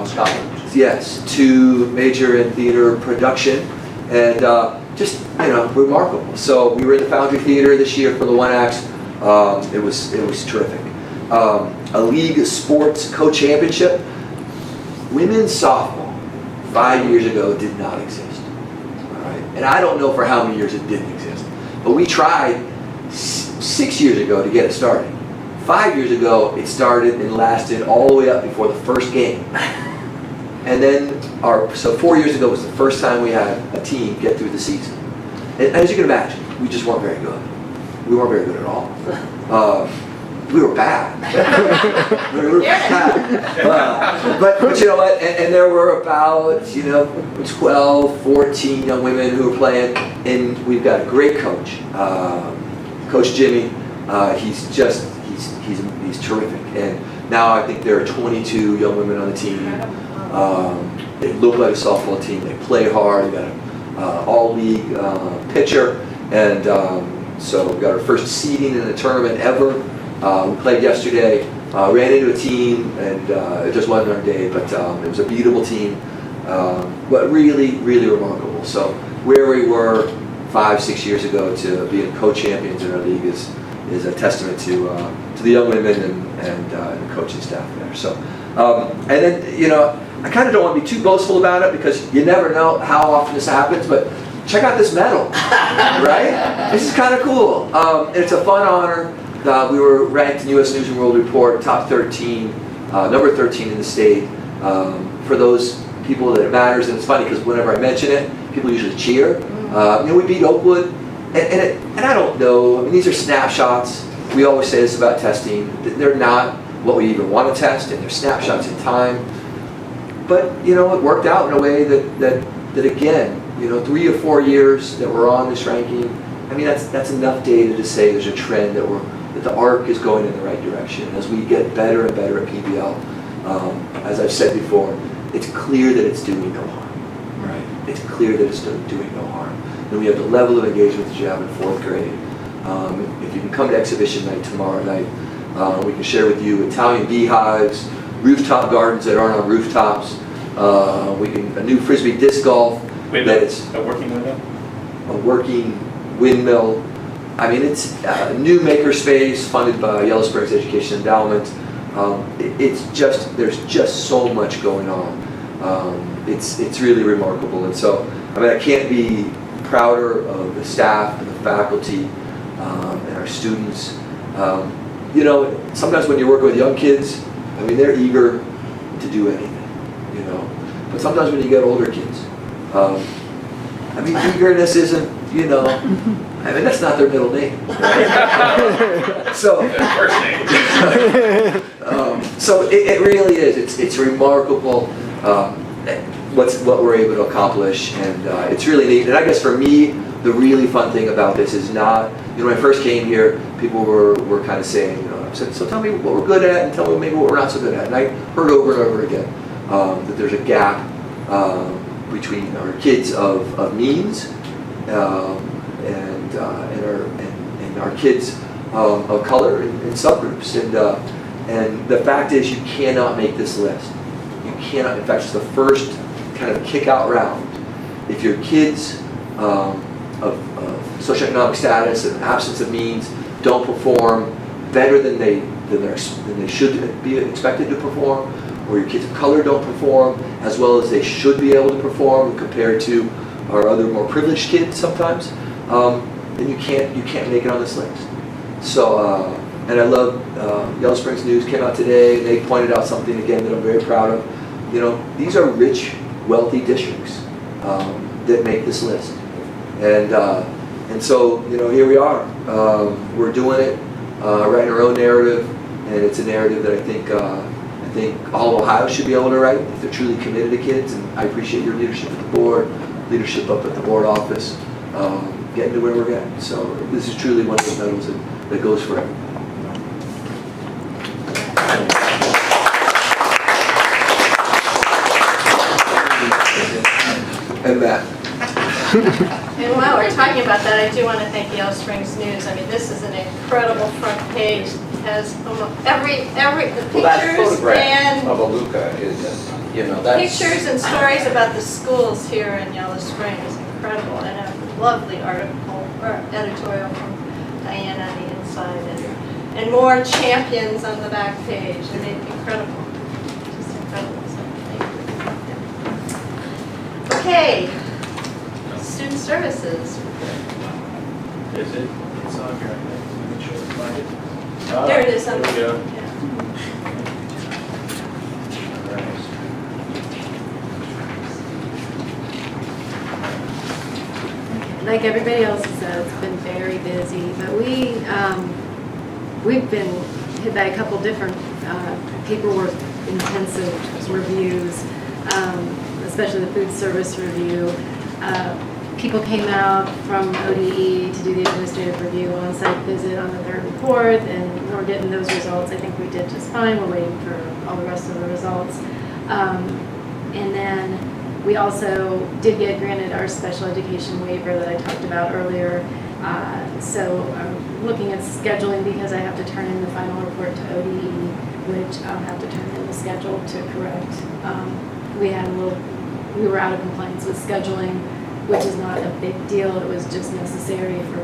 Scotland. Yes, to major in theater production, and just remarkable. So we were in the Foundry Theater this year for the One Acts. It was terrific. A league sports co-championship. Women's softball 5 years ago did not exist. right? And I don't know for how many years it didn't exist. But we tried 6 years ago to get it started. 5 years ago, it started and lasted all the way up before the first game. And then, so 4 years ago was the first time we had a team get through the season. And as you can imagine, we just weren't very good. We weren't very good at all. We were bad. We were bad. But you know what, and there were about, 12, 14 young women who were playing, and we've got a great coach, Coach Jimmy. He's terrific. And now I think there are 22 young women on the team. They look like a softball team. They play hard. They got an all-league pitcher, and so we got our first seeding in a tournament ever. We played yesterday. Ran into a team, and it just wasn't our day, but it was a beatable team. But really, really remarkable. So where we were 5, 6 years ago to being co-champions in our league is a testament to the young women and the coaching staff there. So, and then, I kind of don't want to be too boastful about it because you never know how often this happens, but check out this medal, right? This is kind of cool. It's a fun honor. We were ranked in U.S. News and World Report, top 13, number 13 in the state. For those people that it matters, and it's funny because whenever I mention it, people usually cheer. We beat Oakwood, and I don't know, I mean, these are snapshots. We always say this about testing. They're not what we even want to test, and they're snapshots in time. But, it worked out in a way that again, 3 or 4 years that we're on this ranking, I mean, that's enough data to say there's a trend that the arc is going in the right direction. As we get better and better at PBL, as I've said before, it's clear that it's doing no harm, right? It's clear that it's doing no harm. And we have the level of engagement that you have in 4th grade. If you can come to exhibition night tomorrow night, we can share with you Italian beehives, rooftop gardens that aren't on rooftops, a new Frisbee disc golf. It's a working windmill? A working windmill. I mean, it's a new makerspace funded by Yellow Springs Education Endowment. There's just so much going on. It's really remarkable. And so, I can't be prouder of the staff and the faculty and our students. Sometimes when you're working with young kids, they're eager to do anything, But sometimes when you get older kids, eagerness isn't, that's not their middle name. Right? So, First name. So it really is. It's remarkable what we're able to accomplish, and it's really neat. And I guess for me, the really fun thing about this is not, when I first came here, people were kind of saying, so tell me what we're good at and tell me maybe what we're not so good at. And I heard over and over again that there's a gap between our kids of means and our kids of color in subgroups. And the fact is, you cannot make this list. You cannot. In fact, it's the first kind of kick-out round. If your kids of socioeconomic status and absence of means don't perform better than they should be expected to perform, or your kids of color don't perform as well as they should be able to perform compared to our other more privileged kids sometimes, then you can't make it on this list. So, and I love Yellow Springs News came out today, and they pointed out something again that I'm very proud of. These are rich, wealthy districts that make this list, and so here we are. We're doing it, writing our own narrative, and it's a narrative that I think all of Ohio should be able to write if they're truly committed to kids. And I appreciate your leadership at the board, leadership up at the board office, getting to where we're getting. So this is truly one of those medals that goes for everybody. And that. And while we're talking about that, I do want to thank Yellow Springs News. This is an incredible front page. It has almost every the pictures and of Aluka is, that's pictures and stories about the schools here in Yellow Springs. Incredible, and a lovely article or editorial from Diana on the inside, and more champions on the back page. Incredible, just incredible. So thank you. Okay. Intervention Services. Is it? It's on here, I think. Make sure we find it. There it is. There we go. Yeah. All right. Like everybody else has said, it's been very busy, but we've been hit by a couple different paperwork intensive reviews, especially the food service review. People came out from ODE to do the administrative review on-site visit on the 3rd and 4th, and we're getting those results. I think we did just fine. We're waiting for all the rest of the results. And then we also did get granted our special education waiver that I talked about earlier. So I'm looking at scheduling because I have to turn in the final report to ODE, which I'll have to turn in the schedule to correct. We were out of compliance with scheduling, which is not a big deal. It was just necessary for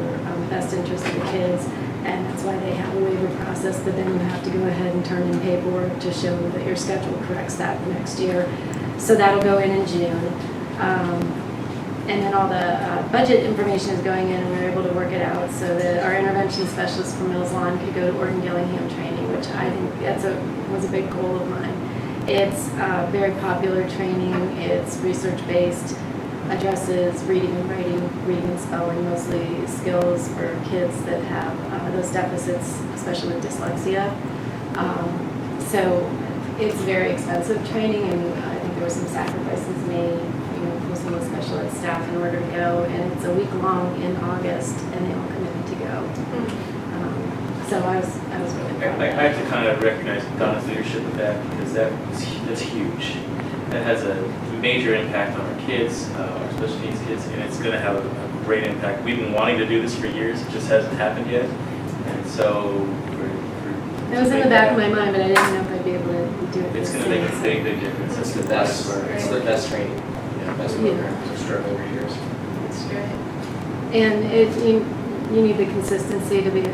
best interest of the kids, and that's why they have a waiver process. But then you have to go ahead and turn in paperwork to show that your schedule corrects that next year. So that'll go in June. And then all the budget information is going in, and we're able to work it out so that our intervention specialist from Mills Lawn could go to Oregon Gillingham training, which I think was a big goal of mine. It's very popular training. It's research-based, addresses reading and writing, reading and spelling, mostly skills for kids that have those deficits, especially with dyslexia. So it's very expensive training, and I think there were some sacrifices made, with some of the special ed staff in order to go. And it's a week long in August, and they all committed to go. So I was really proud. I have to kind of recognize Donna's leadership with that, because that's huge. That has a major impact on our kids, our special needs kids, and it's going to have a great impact. We've been wanting to do this for years, it just hasn't happened yet. And so That was in the back of my mind, but I didn't know if I'd be able to do it. It's going to make a big, big difference. It's the best, it's the best training, best program to start over years. That's great. And you need the consistency to be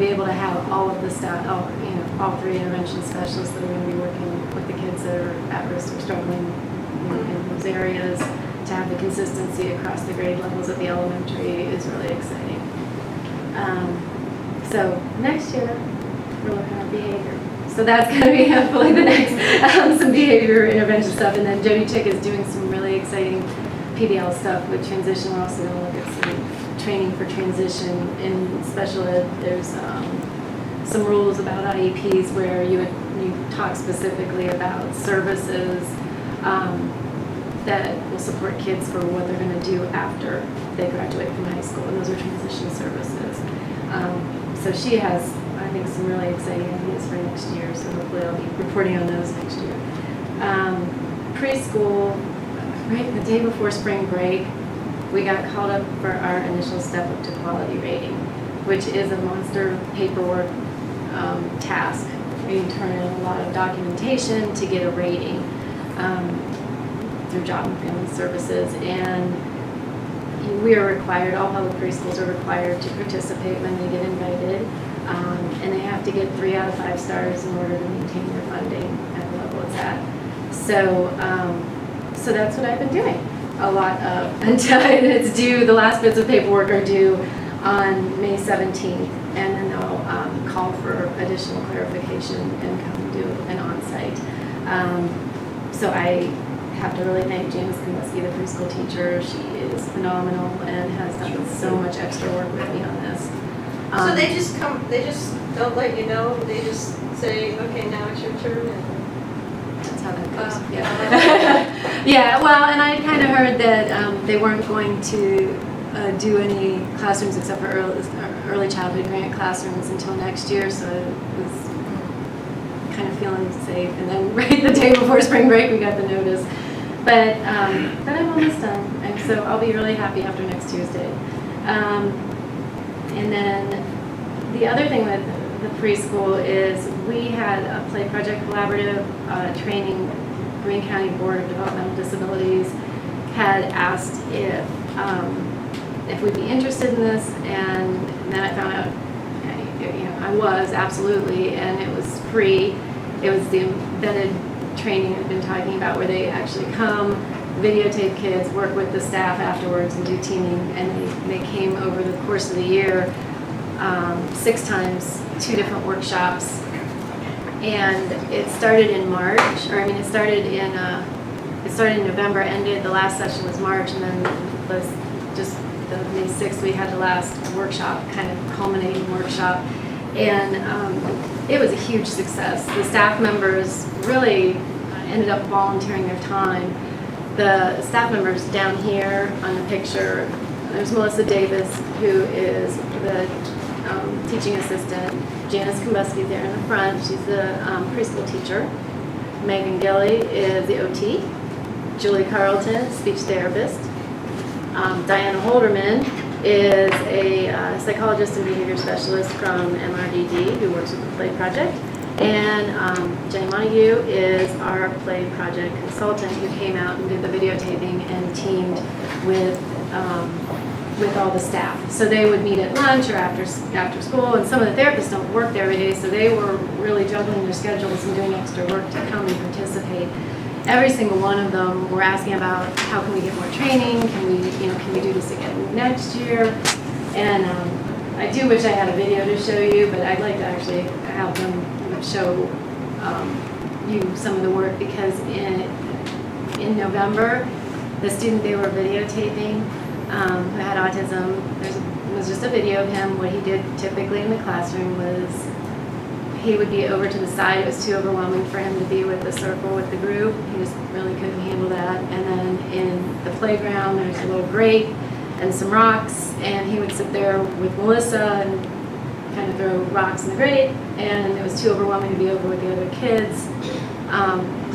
able to have all of the staff, all 3 intervention specialists that are going to be working with the kids that are at risk or struggling in those areas. To have the consistency across the grade levels at the elementary is really exciting. So next year, we're looking at behavior. So that's going to be hopefully the next, some behavior intervention stuff. And then Jody Chick is doing some really exciting PBL stuff with transition. We're also going to look at some training for transition in special ed. There's some rules about IEPs where you talk specifically about services that will support kids for what they're going to do after they graduate from high school, and those are transition services. So she has, I think, some really exciting ideas for next year, so hopefully I'll be reporting on those next year. Preschool, right the day before spring break, we got called up for our initial step up to quality rating, which is a monster paperwork task. We turn in a lot of documentation to get a rating through Job and Family Services, and we are required, all public preschools are required to participate when they get invited, and they have to get 3 out of 5 stars in order to maintain their funding at the level it's at. So that's what I've been doing. A lot of, until it's due, the last bits of paperwork are due on May 17th, and then they'll call for additional clarification and come and do an on-site. So I have to really thank Janice Kaminsky, the preschool teacher. She is phenomenal and has done so much extra work with me on this. So they just don't let you know, they just say, okay, now it's your turn, and That's how that goes. yeah. Yeah, well, and I kind of heard that they weren't going to do any classrooms except for early childhood grant classrooms until next year, so it was kind of feeling safe. And then right the day before spring break, we got the notice. But I'm almost done, and so I'll be really happy after next Tuesday. And then the other thing with the preschool is we had a Play Project Collaborative training. Greene County Board of Developmental Disabilities had asked if we'd be interested in this, and then I found out I was, absolutely, and it was free. It was the embedded training I've been talking about, where they actually come, videotape kids, work with the staff afterwards and do teaming. And they came over the course of the year 6 times, 2 different workshops. And it started in March, it started in November, ended, the last session was March, and then the May 6th, we had the last workshop, kind of culminating workshop. And it was a huge success. The staff members really ended up volunteering their time. The staff members down here on the picture, there's Melissa Davis, who is the teaching assistant. Janice Kombuski there in the front, she's the preschool teacher. Megan Gilly is the OT. Julie Carlton, speech therapist. Diana Holderman is a psychologist and behavior specialist from MRDD who works with the Play Project. And Jenny Montague is our Play Project consultant who came out and did the videotaping and teamed with all the staff. So they would meet at lunch or after school, and some of the therapists don't work there every day, so they were really juggling their schedules and doing extra work to come and participate. Every single one of them were asking about how can we get more training, can we do this again next year? And I do wish I had a video to show you, but I'd like to actually have them show you some of the work, because in November, the student they were videotaping who had autism, there was just a video of him. What he did typically in the classroom was he would be over to the side. It was too overwhelming for him to be with the circle, with the group. He just really couldn't handle that. And then in the playground, there's a little grate and some rocks, and he would sit there with Melissa and kind of throw rocks in the grate, and it was too overwhelming to be over with the other kids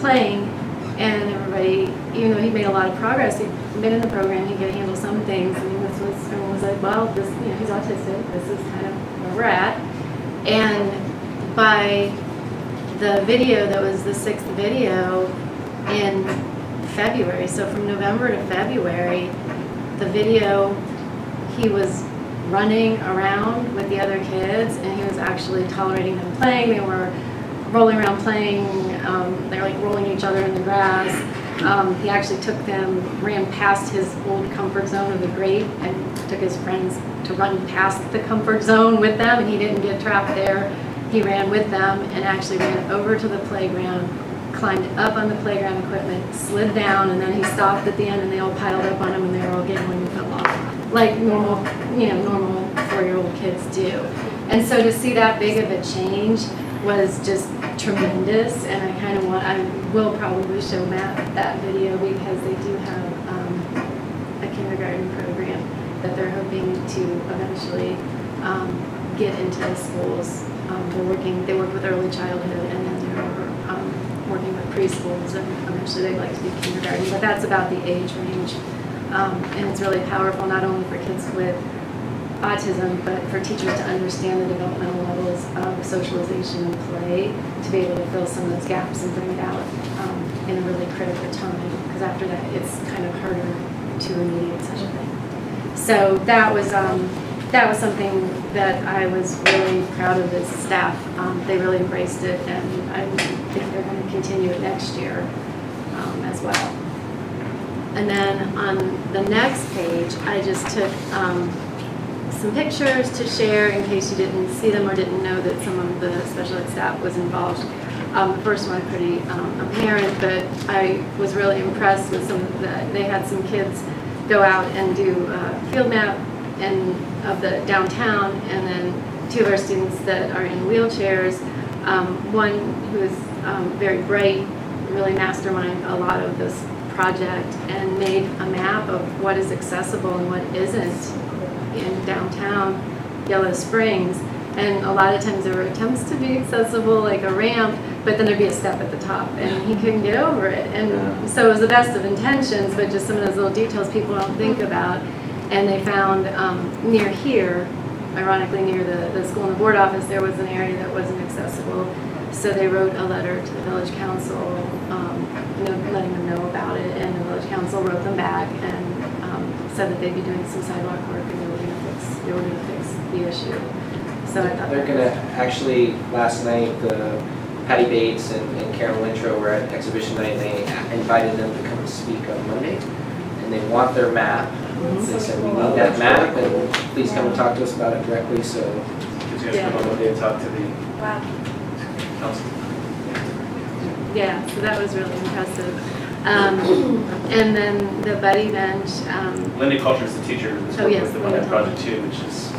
playing. And everybody, even though he made a lot of progress, he'd been in the program, he could handle some things. I mean, everyone was like, well, this, he's autistic. This is kind of where we're at. And by the video that was the 6th video in February, so from November to February, the video, he was running around with the other kids, and he was actually tolerating them playing. They were rolling around playing, they were like rolling each other in the grass. He actually took them, ran past his old comfort zone of the grate, and took his friends to run past the comfort zone with them, and he didn't get trapped there. He ran with them and actually ran over to the playground, climbed up on the playground equipment, slid down, and then he stopped at the end, and they all piled up on him, and they were all giggling and fell off, like normal 4-year-old kids do. And so to see that big of a change was just tremendous, and I will probably show Matt that video, because they do have a kindergarten program that they're hoping to eventually get into the schools. They work with early childhood, and then they're working with preschools, and eventually they'd like to do kindergarten, but that's about the age range. And it's really powerful, not only for kids with autism, but for teachers to understand the developmental levels of socialization and play, to be able to fill some of those gaps and bring it out in a really critical time, because after that it's kind of harder to remediate such a thing. So that was something that I was really proud of this staff. They really embraced it, and I think they're going to continue it next year as well. And then on the next page, I just took some pictures to share in case you didn't see them or didn't know that some of the special ed staff was involved. The first one pretty apparent, but I was really impressed with they had some kids go out and do a field map of the downtown, and then 2 of our students that are in wheelchairs, one who is very bright, really masterminded a lot of this project and made a map of what is accessible and what isn't in downtown Yellow Springs. And a lot of times there were attempts to be accessible, like a ramp, but then there'd be a step at the top, and he couldn't get over it. And so it was the best of intentions, but just some of those little details people don't think about. And they found near here, ironically near the school and the board office, there was an area that wasn't accessible. So they wrote a letter to the village council, letting them know about it, and the village council wrote them back and said that they'd be doing some sidewalk work, and they were going to fix the issue. So I thought they're going to actually, last night, the Patty Bates and Karen Wintro were at exhibition night, and they invited them to come and speak on Monday. And they want their map. They said, we need that map, and please come and talk to us about it directly, so. Did you guys come on Monday and talk to the council? Yeah, so that was really impressive. And then the buddy bench, Linda Coulter is the teacher that's Oh, working yes, with them on that Linda. project too, which is,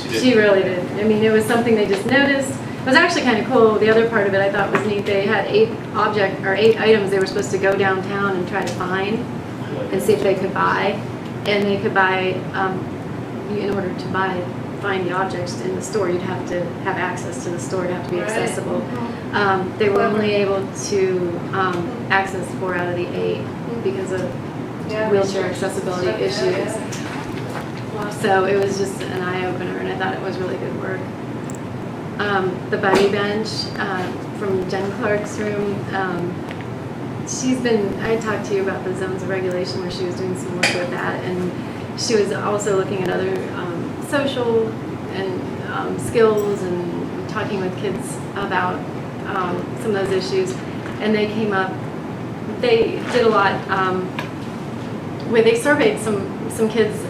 she did. she really did. I mean, it was something they just noticed. It was actually kind of cool. The other part of it I thought was neat. They had 8 items they were supposed to go downtown and try to find and see if they could buy. And they could buy, in order to find the objects in the store, you'd have to have access to the store, it'd have to be accessible. They were only able to access 4 out of the 8 because of wheelchair accessibility issues. So it was just an eye-opener, and I thought it was really good work. The buddy bench from Jen Clark's room, I talked to you about the zones of regulation where she was doing some work with that, and she was also looking at other social and skills and talking with kids about some of those issues. And they came up, they did a lot where they surveyed some kids,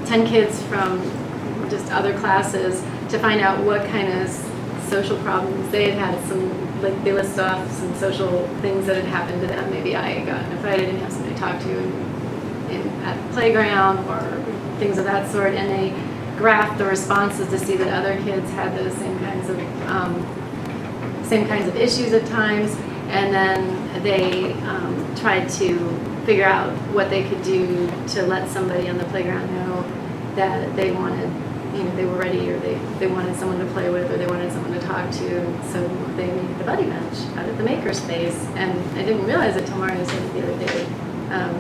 10 kids from just other classes to find out what kind of social problems they had some, like they list off some social things that had happened to them. Maybe I got in a fight, I didn't have somebody to talk to at the playground or things of that sort, and they graphed the responses to see that other kids had those same kinds of issues at times, and then they tried to figure out what they could do to let somebody on the playground know that they wanted, they were ready, or they wanted someone to play with, or they wanted someone to talk to. So they made the buddy bench out at the makerspace, and I didn't realize it till Mario said it the other day,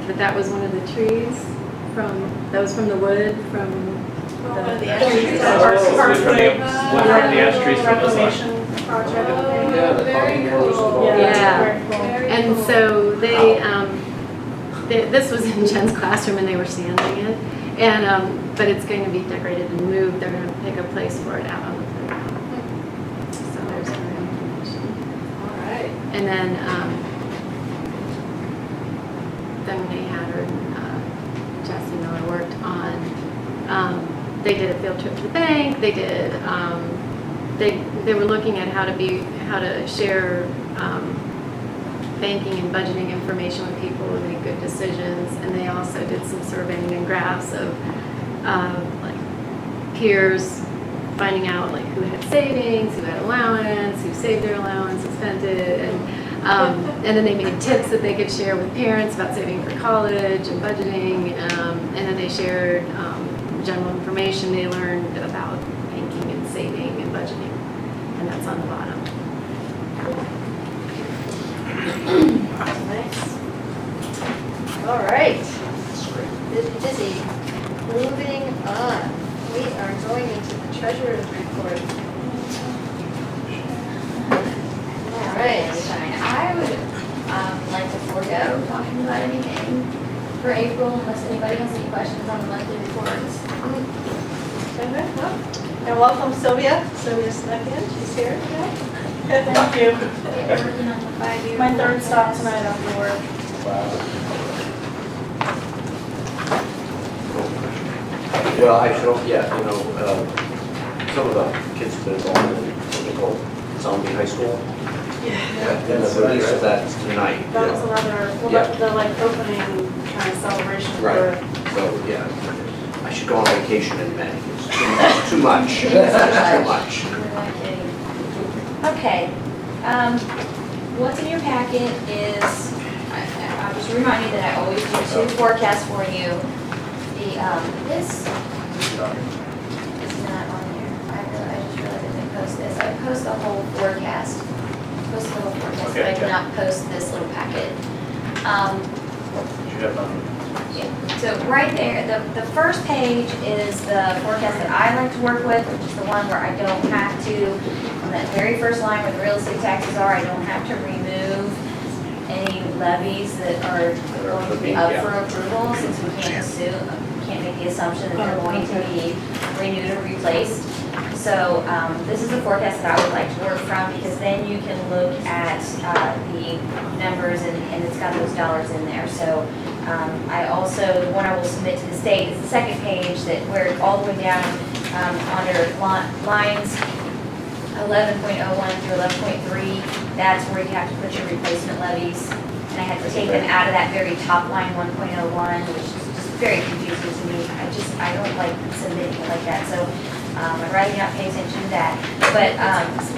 but that was one of the trees that was from the wood from One of the the ash trees. One from the ash trees from the Reclamation project. Yeah, the Very pollinators cool. and all that. Yeah. And so this was in Jen's classroom, and they were sanding it. And but it's going to be decorated and moved. They're going to pick a place for it out on the playground. So there's more information. All right. And then Renee Hatter and Jessie Miller worked on. They did a field trip to the bank. They did. They were looking at how to share banking and budgeting information with people and make good decisions. And they also did some surveying and graphs of like peers, finding out like who had savings, who had allowance, who saved their allowance and spent it, and then they made tips that they could share with parents about saving for college and budgeting, and then they shared general information they learned about banking and saving and budgeting, and that's on the bottom. Nice. All right. Busy. Moving on. We are going into the treasurer's report. All right. I would like to forego talking about anything for April unless anybody has any questions on the monthly reports. And welcome Sylvia. Sylvia snuck in. She's here. Thank you. We're working on the 5-year. My third stop tonight after work. Well, I should, some of the kids have been involved in what they call Zombie High School. Yeah. And the release of that is tonight. That was another, the opening kind of celebration for. Right, so, yeah, I should go on vacation in May. It's too much. Too much. Okay, what's in your packet is, I'll just remind you that I always do 2 forecasts for you. This is not on there. I just realized I didn't post this. I post the whole forecast. Post the whole forecast, but I did not post this little packet. Yeah. So right there, the first page is the forecast that I like to work with, which is the one where I don't have to, on that very first line where the real estate taxes are, I don't have to remove any levies that are going to be up for approval, since we can't make the assumption that they're going to be renewed or replaced. So this is the forecast that I would like to work from, because then you can look at the numbers and it's got those dollars in there. So I also, the one I will submit to the state is the second page, that where all the way down under lines 11.01 through 11.3, that's where you have to put your replacement levies. And I had to take them out of that very top line 1.01, which is just very confusing to me. I don't like submitting it like that. So I'd rather not pay attention to that. But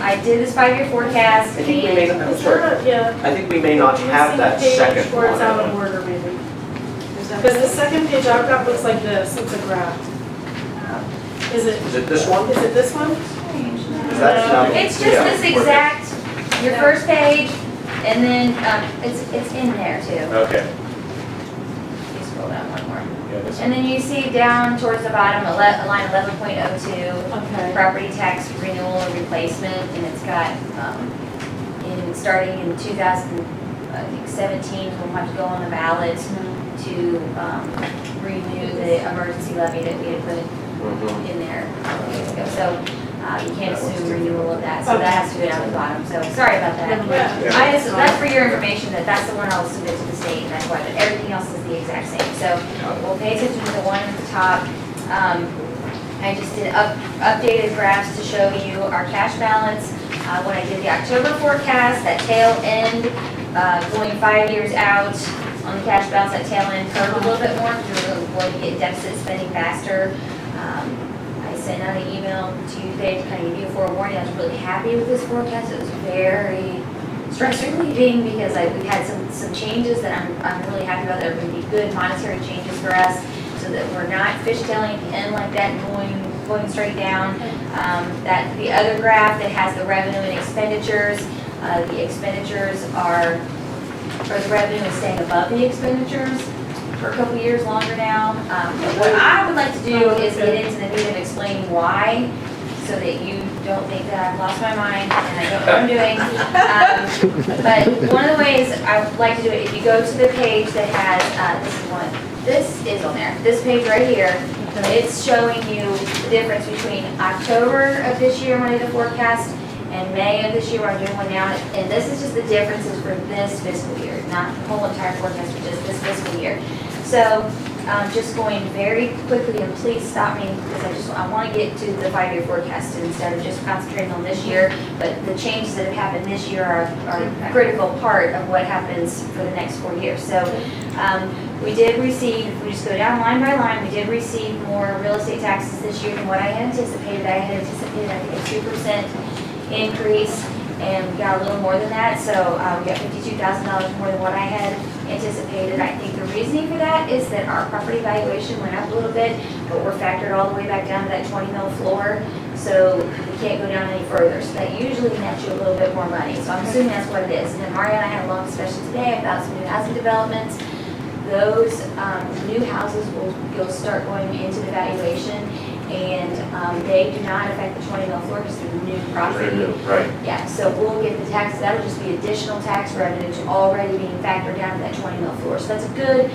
I did this 5-year forecast. I think we may, I'm sorry. Yeah. I think we may not have that second Where it's out one. of order, maybe. Because the second page I've got looks like this, it's a graph. Is it? Is it this one? Is it this one? It's just this exact, your first page, and then it's in there too. Okay. You scroll down one more. Yeah, this And then you see down towards the bottom, line 11.02, Okay. property tax renewal or replacement, and it's got, starting in 2017, we'll have to go on the ballot to renew the emergency levy that we had put in there years ago. So you can't assume renewal of that, so that has to go down to the bottom. So sorry about that. That's for your information, that's the one I'll submit to the state, and that's why, but everything else is the exact same. So we'll pay attention to the one at the top. I just did updated graphs to show you our cash balance. When I did the October forecast, that tail end, going 5 years out on the cash balance, that tail end curved a little bit more because we were going to get deficit spending faster. I sent out an email to you today to kind of give you a forewarning. I was really happy with this forecast. It was very stress relieving because we've had some changes that I'm really happy about. That are going to be good monetary changes for us, so that we're not fishtailing at the end like that and going straight down. That the other graph that has the revenue and expenditures, the expenditures or the revenue is staying above the expenditures for a couple years longer now. What I would like to do is get into the meat of explaining why, so that you don't think that I've lost my mind and I don't know what I'm doing. But one of the ways I would like to do it, if you go to the page that has, this is on there, this page right here, it's showing you the difference between October of this year when I did the forecast and May of this year when I'm doing one now. And this is just the differences for this fiscal year, not the whole entire forecast, but just this fiscal year. So just going very quickly, and please stop me because I want to get to the 5-year forecast instead of just concentrating on this year. But the changes that have happened this year are a critical part of what happens for the next 4 years. So we did receive, if we just go down line by line, we did receive more real estate taxes this year than what I had anticipated. I had anticipated, I think, a 2% increase, and we got a little more than that. So we got $52,000 more than what I had anticipated. I think the reasoning for that is that our property valuation went up a little bit, but we're factored all the way back down to that 20 mil floor, so we can't go down any further. So that usually nets you a little bit more money. So I'm assuming that's what it is. And then Mario and I had a long discussion today about some new housing developments. Those new houses will start going into the valuation, and they do not affect the 20 mil floor because they're new property. Right. Yeah, so we'll get the taxes, that'll just be additional tax revenue to already being factored down to that 20 mil floor. So that's a good,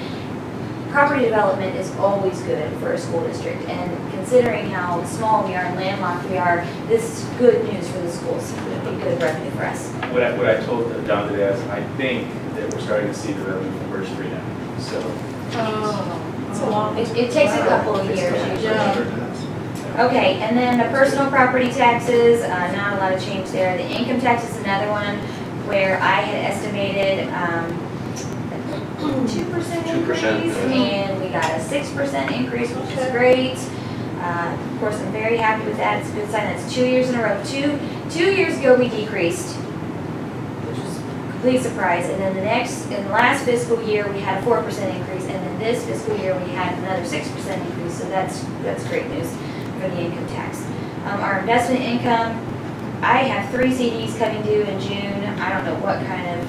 property development is always good for a school district. And considering how small we are and landlocked we are, this is good news for the schools. It'll be good revenue for us. What I told John today is I think that we're starting to see the revenue from Birch Street now. So. It's a long. It takes a couple of years usually. Okay, and then the personal property taxes, not a lot of change there. The income tax is another one where I had estimated 2% increase, and we got a 6% increase, which is great. Of course, I'm very happy with that. It's a good sign. That's 2 years in a row. Two years ago we decreased, which was a complete surprise. And then in the last fiscal year we had a 4% increase, and then this fiscal year we had another 6% increase. So that's great news for the income tax. Our investment income, I have 3 CDs coming due in June. I don't know what kind of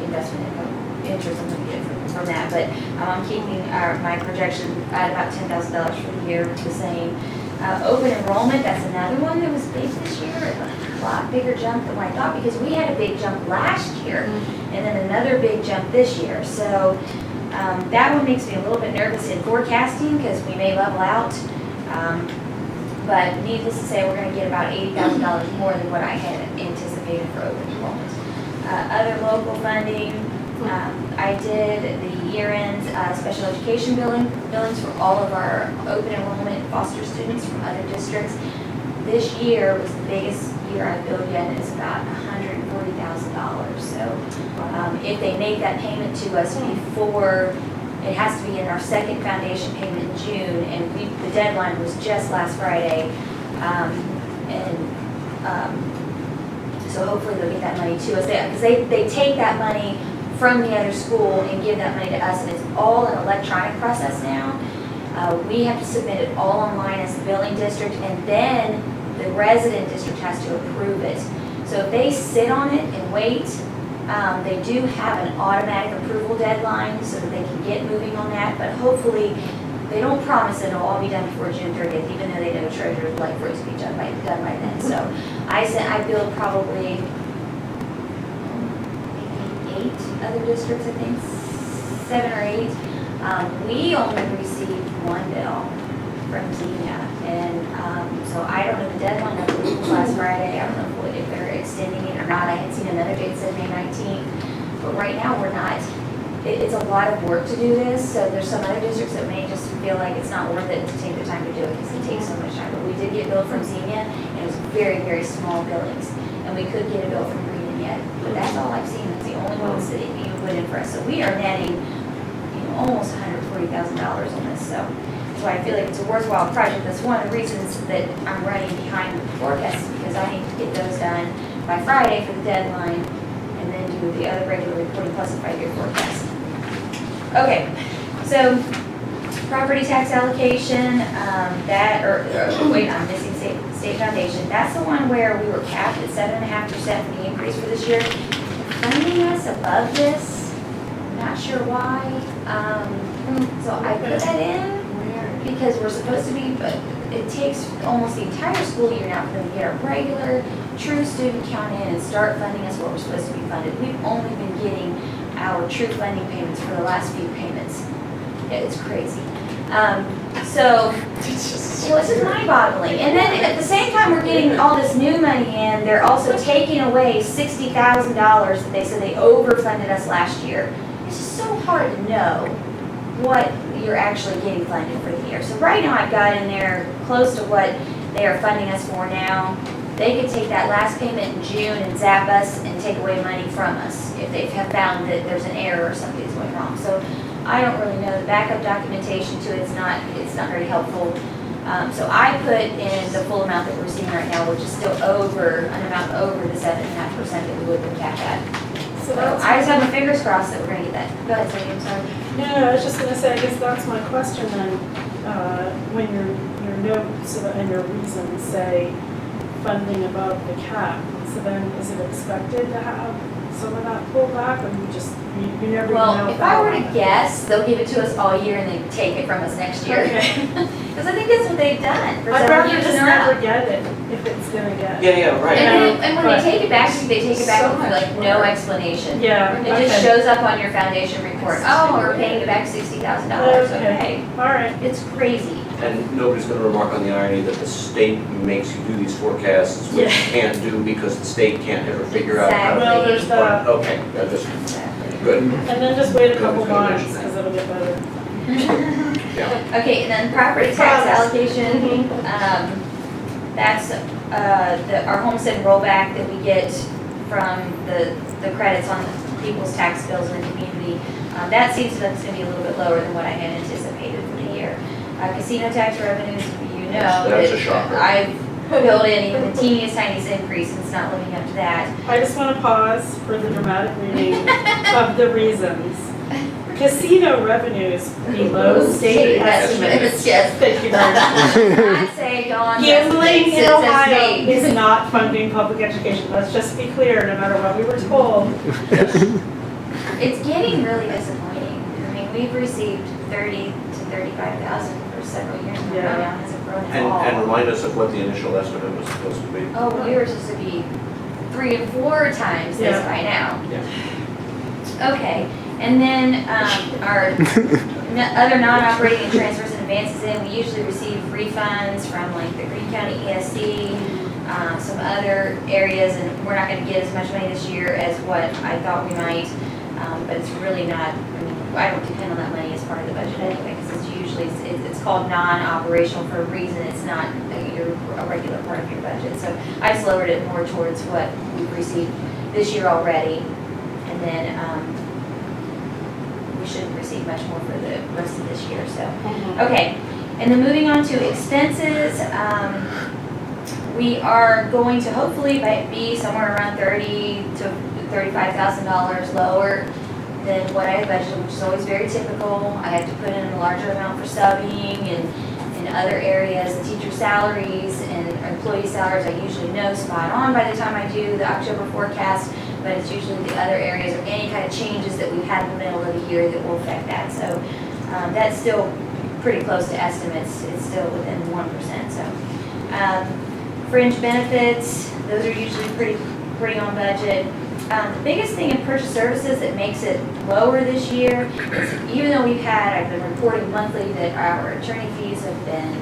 investment income interest I'm going to get from that, but I'm keeping my projection at about $10,000 for the year the same. Open enrollment, that's another one that was big this year, a lot bigger jump than what I thought, because we had a big jump last year and then another big jump this year. So that one makes me a little bit nervous in forecasting because we may level out. But needless to say, we're gonna get about $80,000 more than what I had anticipated for open enrollment. Other local funding, I did the year-end special education billings for all of our open enrollment foster students from other districts. This year was the biggest year I've billed yet, and it's about $140,000. So if they make that payment to us before, it has to be in our second foundation payment in June, and the deadline was just last Friday. So hopefully they'll get that money to us, because they take that money from the other school and give that money to us, and it's all an electronic process now. We have to submit it all online as the billing district, and then the resident district has to approve it. So if they sit on it and wait, they do have an automatic approval deadline so that they can get moving on that, but hopefully, they don't promise it'll all be done before June 30th, even though they know treasurers would like for it to be done by then. So I billed probably maybe 8 other districts, I think, 7 or 8. We only received 1 bill from Xenia, and so I don't know the deadline. I believe it was last Friday. I don't know if they're extending it or not. I had seen another date that said May 19th, but right now we're not. It's a lot of work to do this, so there's some other districts that may just feel like it's not worth it to take the time to do it because it takes so much time. But we did get billed from Xenia, and it was very, very small billings, and we could get a bill from Green yet, but that's all I've seen. It's the only ones that you put in for us. So we are netting, almost $140,000 on this. So that's why I feel like it's a worthwhile project. That's one of the reasons that I'm running behind with the forecast, because I need to get those done by Friday for the deadline, and then do the other regular reporting plus a 5-year forecast. Okay, so property tax allocation, I'm missing state foundation. That's the one where we were capped at 7.5% for the increase for this year. Funding us above this, I'm not sure why. So I put that in because we're supposed to be, but it takes almost the entire school year now for them to get our regular, true student count in and start funding us what we're supposed to be funded. We've only been getting our true funding payments for the last few payments. It's crazy. It's just mind-boggling. And then at the same time we're getting all this new money in, they're also taking away $60,000 that they said they overfunded us last year. It's just so hard to know what you're actually getting funded for the year. So right now I've got in there close to what they are funding us for now. They could take that last payment in June and zap us and take away money from us if they have found that there's an error or something's going wrong. So I don't really know. The backup documentation to it's not very helpful. So I put in the full amount that we're seeing right now, which is still an amount over the 7.5% that we would have been capped at. So I just have my fingers crossed that we're going to get that. Go ahead, Sadie, I'm sorry. No, I was just going to say, I guess that's my question then. When your notes and your reasons say funding above the cap, so then is it expected to have some of that pullback, or you never know? Well, if I were to guess, they'll give it to us all year and then take it from us next year. Because I think that's what they've done for I'd several rather years just in a row. never get it if it's gonna get. Yeah, right. And when they take it back, they take it back So with much like no explanation. Yeah. It just shows up on your foundation report. Oh, we're paying you back $60,000. Okay. All right. It's crazy. And nobody's going to remark on the irony that the state makes you do these forecasts, which you can't do because the state can't ever figure out how to. Well, there's that. Okay, good. And then just wait a couple months, because it'll get better. Yeah. Okay, and then property tax allocation, that's our homestead rollback that we get from the credits on people's tax bills in the community. That seems that's going to be a little bit lower than what I had anticipated for the year. Casino tax revenues, That's a shocker. I've built in even the teeniest, tiniest increase, and it's not living up to that. I just want to pause for the dramatic reading of the reasons. Casino revenues below state estimates. Yes. Thank you very much. I say Dawn. Gambling in Ohio is is not funding public education. Let's just be clear, no matter what we were told. It's getting really disappointing. I mean, we've received $30,000 to $35,000 for several years now. Yeah. Now hasn't grown at all. And remind us of what the initial estimate was supposed to be. Oh, we were supposed to be 3 to 4 times this by now. Yeah. Okay, and then our other non-operating transfers and advances in. We usually receive refunds from like the Greene County ESC, some other areas, and we're not gonna get as much money this year as what I thought we might. But it's really not, I mean, I don't depend on that money as part of the budget anyway, because it's usually, it's called non-operational for a reason. It's not a regular part of your budget. So I just lowered it more towards what we've received this year already. And then we shouldn't receive much more for the rest of this year, so. Okay, and then moving on to expenses, we are going to hopefully be somewhere around $30,000 to $35,000 lower than what I had budgeted, which is always very typical. I have to put in a larger amount for subbing and other areas, and teacher salaries and employee salaries. I usually know spot on by the time I do the October forecast, but it's usually the other areas or any kind of changes that we've had in the middle of the year that will affect that. So that's still pretty close to estimates. It's still within 1%. So fringe benefits, those are usually pretty on budget. The biggest thing in purchase services that makes it lower this year is even though I've been reporting monthly that our attorney fees have been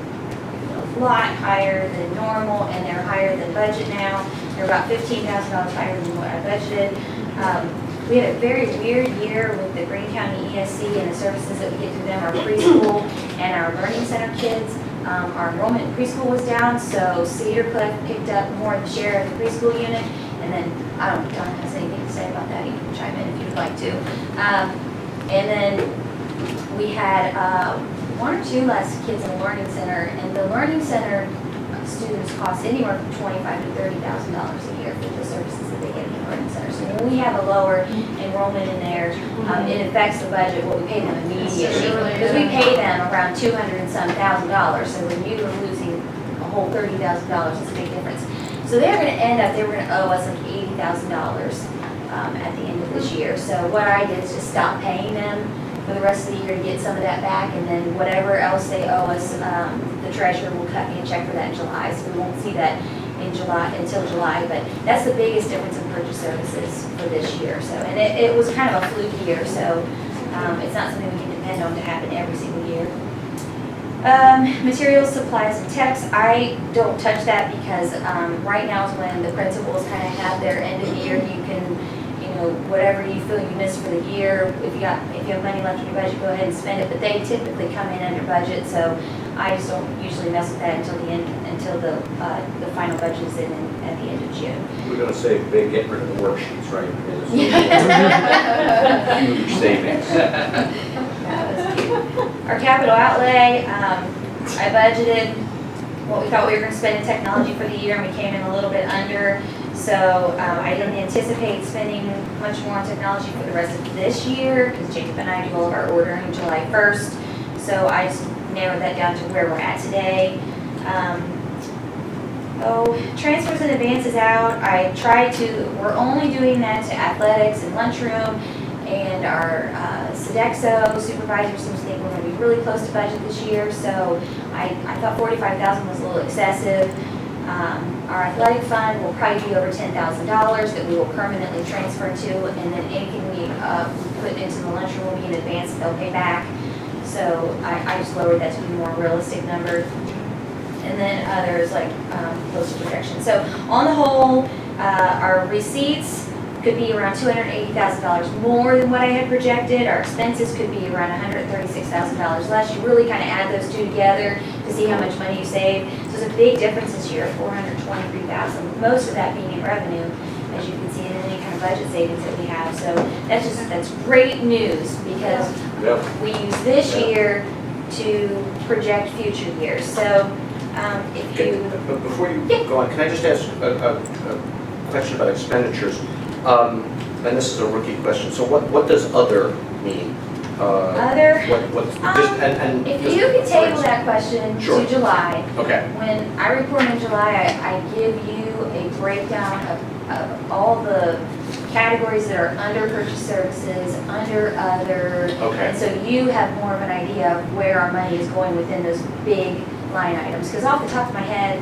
a lot higher than normal, and they're higher than budget now. They're about $15,000 higher than what I budgeted. We had a very weird year with the Greene County ESC and the services that we get through them, our preschool and our learning center kids. Our enrollment in preschool was down, so Cedar Cliff picked up more of the share of the preschool unit. And then, Don has anything to say about that, you can chime in if you'd like to. And then we had 1 or 2 less kids in the learning center, and the learning center students cost anywhere from $25,000 to $30,000 a year for the services that they get in the learning center. So when we have a lower enrollment in there, it affects the budget, what we pay them immediately. Because we pay them around $200,000 and some $1,000, so when you are losing a whole $30,000, it's a big difference. So they were going to owe us like $80,000 at the end of this year. So what I did is just stop paying them for the rest of the year to get some of that back, and then whatever else they owe us, the treasurer will cut me a check for that in July. So we won't see that until July, but that's the biggest difference in purchase services for this year. So, and it was kind of a fluke year, so it's not something we can depend on to happen every single year. Materials, supplies, and texts, I don't touch that because right now is when the principals kind of have their end of year. You can, whatever you feel you missed for the year, if you have money left in your budget, go ahead and spend it. But they typically come in under budget, so I just don't usually mess with that until the end, until the final budget is in at the end of June. We're going to say they get rid of the worksheets, right? Huge savings. Our capital outlay, I budgeted what we thought we were going to spend in technology for the year, and we came in a little bit under. So I didn't anticipate spending much more on technology for the rest of this year, because Jacob and I do all of our ordering July 1st. So I just narrowed that down to where we're at today. Transfers and advances out, we're only doing that to athletics and lunchroom, and our Sodexo supervisor seems to think we're going to be really close to budget this year, so I thought $45,000 was a little excessive. Our athletic fund will probably be over $10,000 that we will permanently transfer to, and then anything we put into the lunchroom will be in advance that they'll pay back. So I just lowered that to be a more realistic number. And then others like close to projection. So on the whole, our receipts could be around $280,000 more than what I had projected. Our expenses could be around $136,000 less. You really kind of add those two together to see how much money you save. So it's a big difference this year, $423,000. Most of that being in revenue, as you can see in any kind of budget savings that we have. So that's great news, because we use this year to project future years. So if you... But before you go on, can I just ask a question about expenditures? And this is a rookie question. So what does other mean? Other? If just you could table that question to July. Okay. When I report in July, I give you a breakdown of all the categories that are under purchase services, under other. Okay. And so you have more of an idea of where our money is going within those big line items. Because off the top of my head,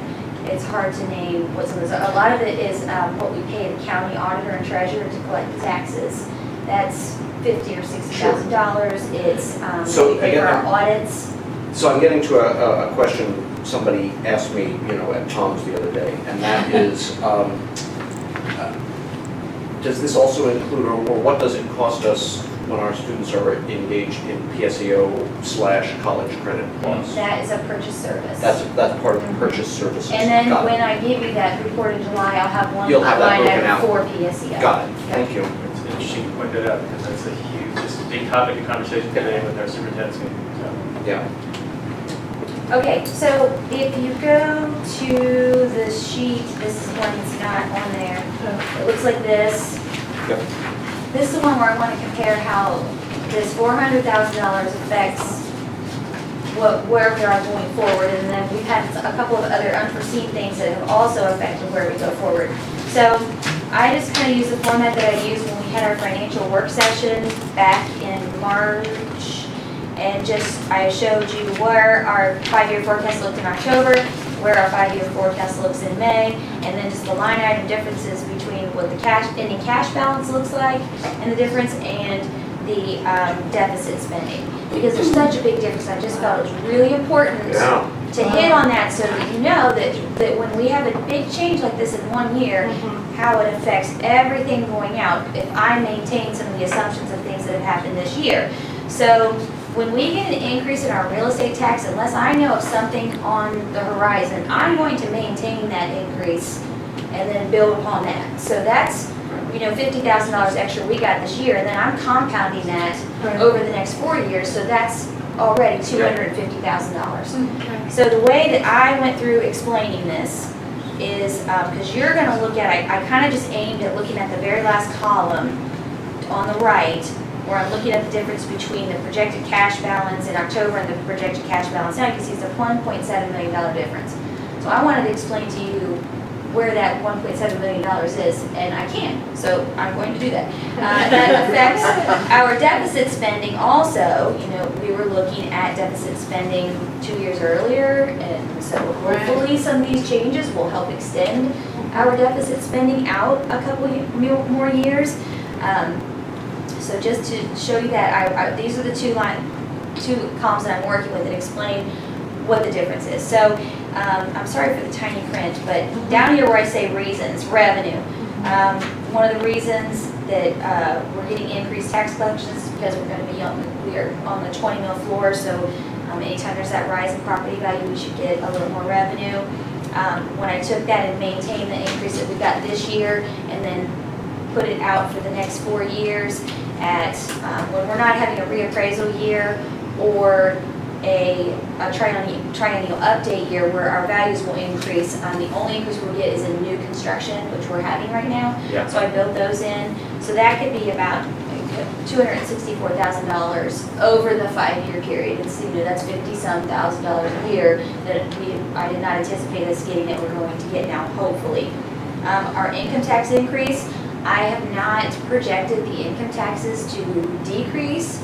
it's hard to name what some of those are. A lot of it is what we pay the county auditor and treasurer to collect the taxes. That's $50,000 or $60,000. It's So we pay for again, our audits. So I'm getting to a question somebody asked me, at Tom's the other day, and that is, does this also include, or what does it cost us when our students are engaged in PSEO/college credit plus? That is a purchase service. That's part of the purchase services. And then Got it. when I give you that report in July, I'll have one You'll have that line broken item out. for PSEO. Got it, thank you. It's interesting to point that out because that's a huge, just a big topic of conversation today with our superintendent's meeting. So. Yeah. Okay, so if you go to the sheet, this is one that's not on there. It looks like this. Yep. This is the one where I want to compare how this $400,000 affects where we are going forward, and then we've had a couple of other unforeseen things that have also affected where we go forward. So I just kind of use the format that I used when we had our financial work session back in March, and I showed you where our 5-year forecast looked in October, where our 5-year forecast looks in May, and then just the line item differences between what the ending cash balance looks like and the difference, and the deficit spending. Because there's such a big difference, I just felt it was really important to hit on that so that you know that when we have a big change like this in 1 year, how it affects everything going out if I maintain some of the assumptions of things that have happened this year. So when we get an increase in our real estate tax, unless I know of something on the horizon, I'm going to maintain that increase and then build upon that. So that's, $50,000 extra we got this year, and then I'm compounding that over the next 4 years, so that's already $250,000. So the way that I went through explaining this is, because you're going to look at, I kind of just aimed at looking at the very last column on the right, where I'm looking at the difference between the projected cash balance in October and the projected cash balance now. You can see it's a $1.7 million difference. So I wanted to explain to you where that $1.7 million is, and I can, so I'm going to do that. That affects our deficit spending also. We were looking at deficit spending 2 years earlier, and so hopefully some of these changes will help extend our deficit spending out a couple more years. So just to show you that, these are the two columns that I'm working with and explain what the difference is. So I'm sorry for the tiny print, but down here where I say reasons, revenue. One of the reasons that we're getting increased tax collections is because we are on the 20 mil floor, so anytime there's that rise in property value, we should get a little more revenue. When I took that and maintained the increase that we got this year and then put it out for the next 4 years at when we're not having a reappraisal year or a triennial update year where our values will increase. The only increase we'll get is in new construction, which we're having right now. Yeah. So I built those in. So that could be about $264,000 over the 5-year period. It's, that's $50-some thousand a year that I did not anticipate us getting that we're going to get now, hopefully. Our income tax increase, I have not projected the income taxes to decrease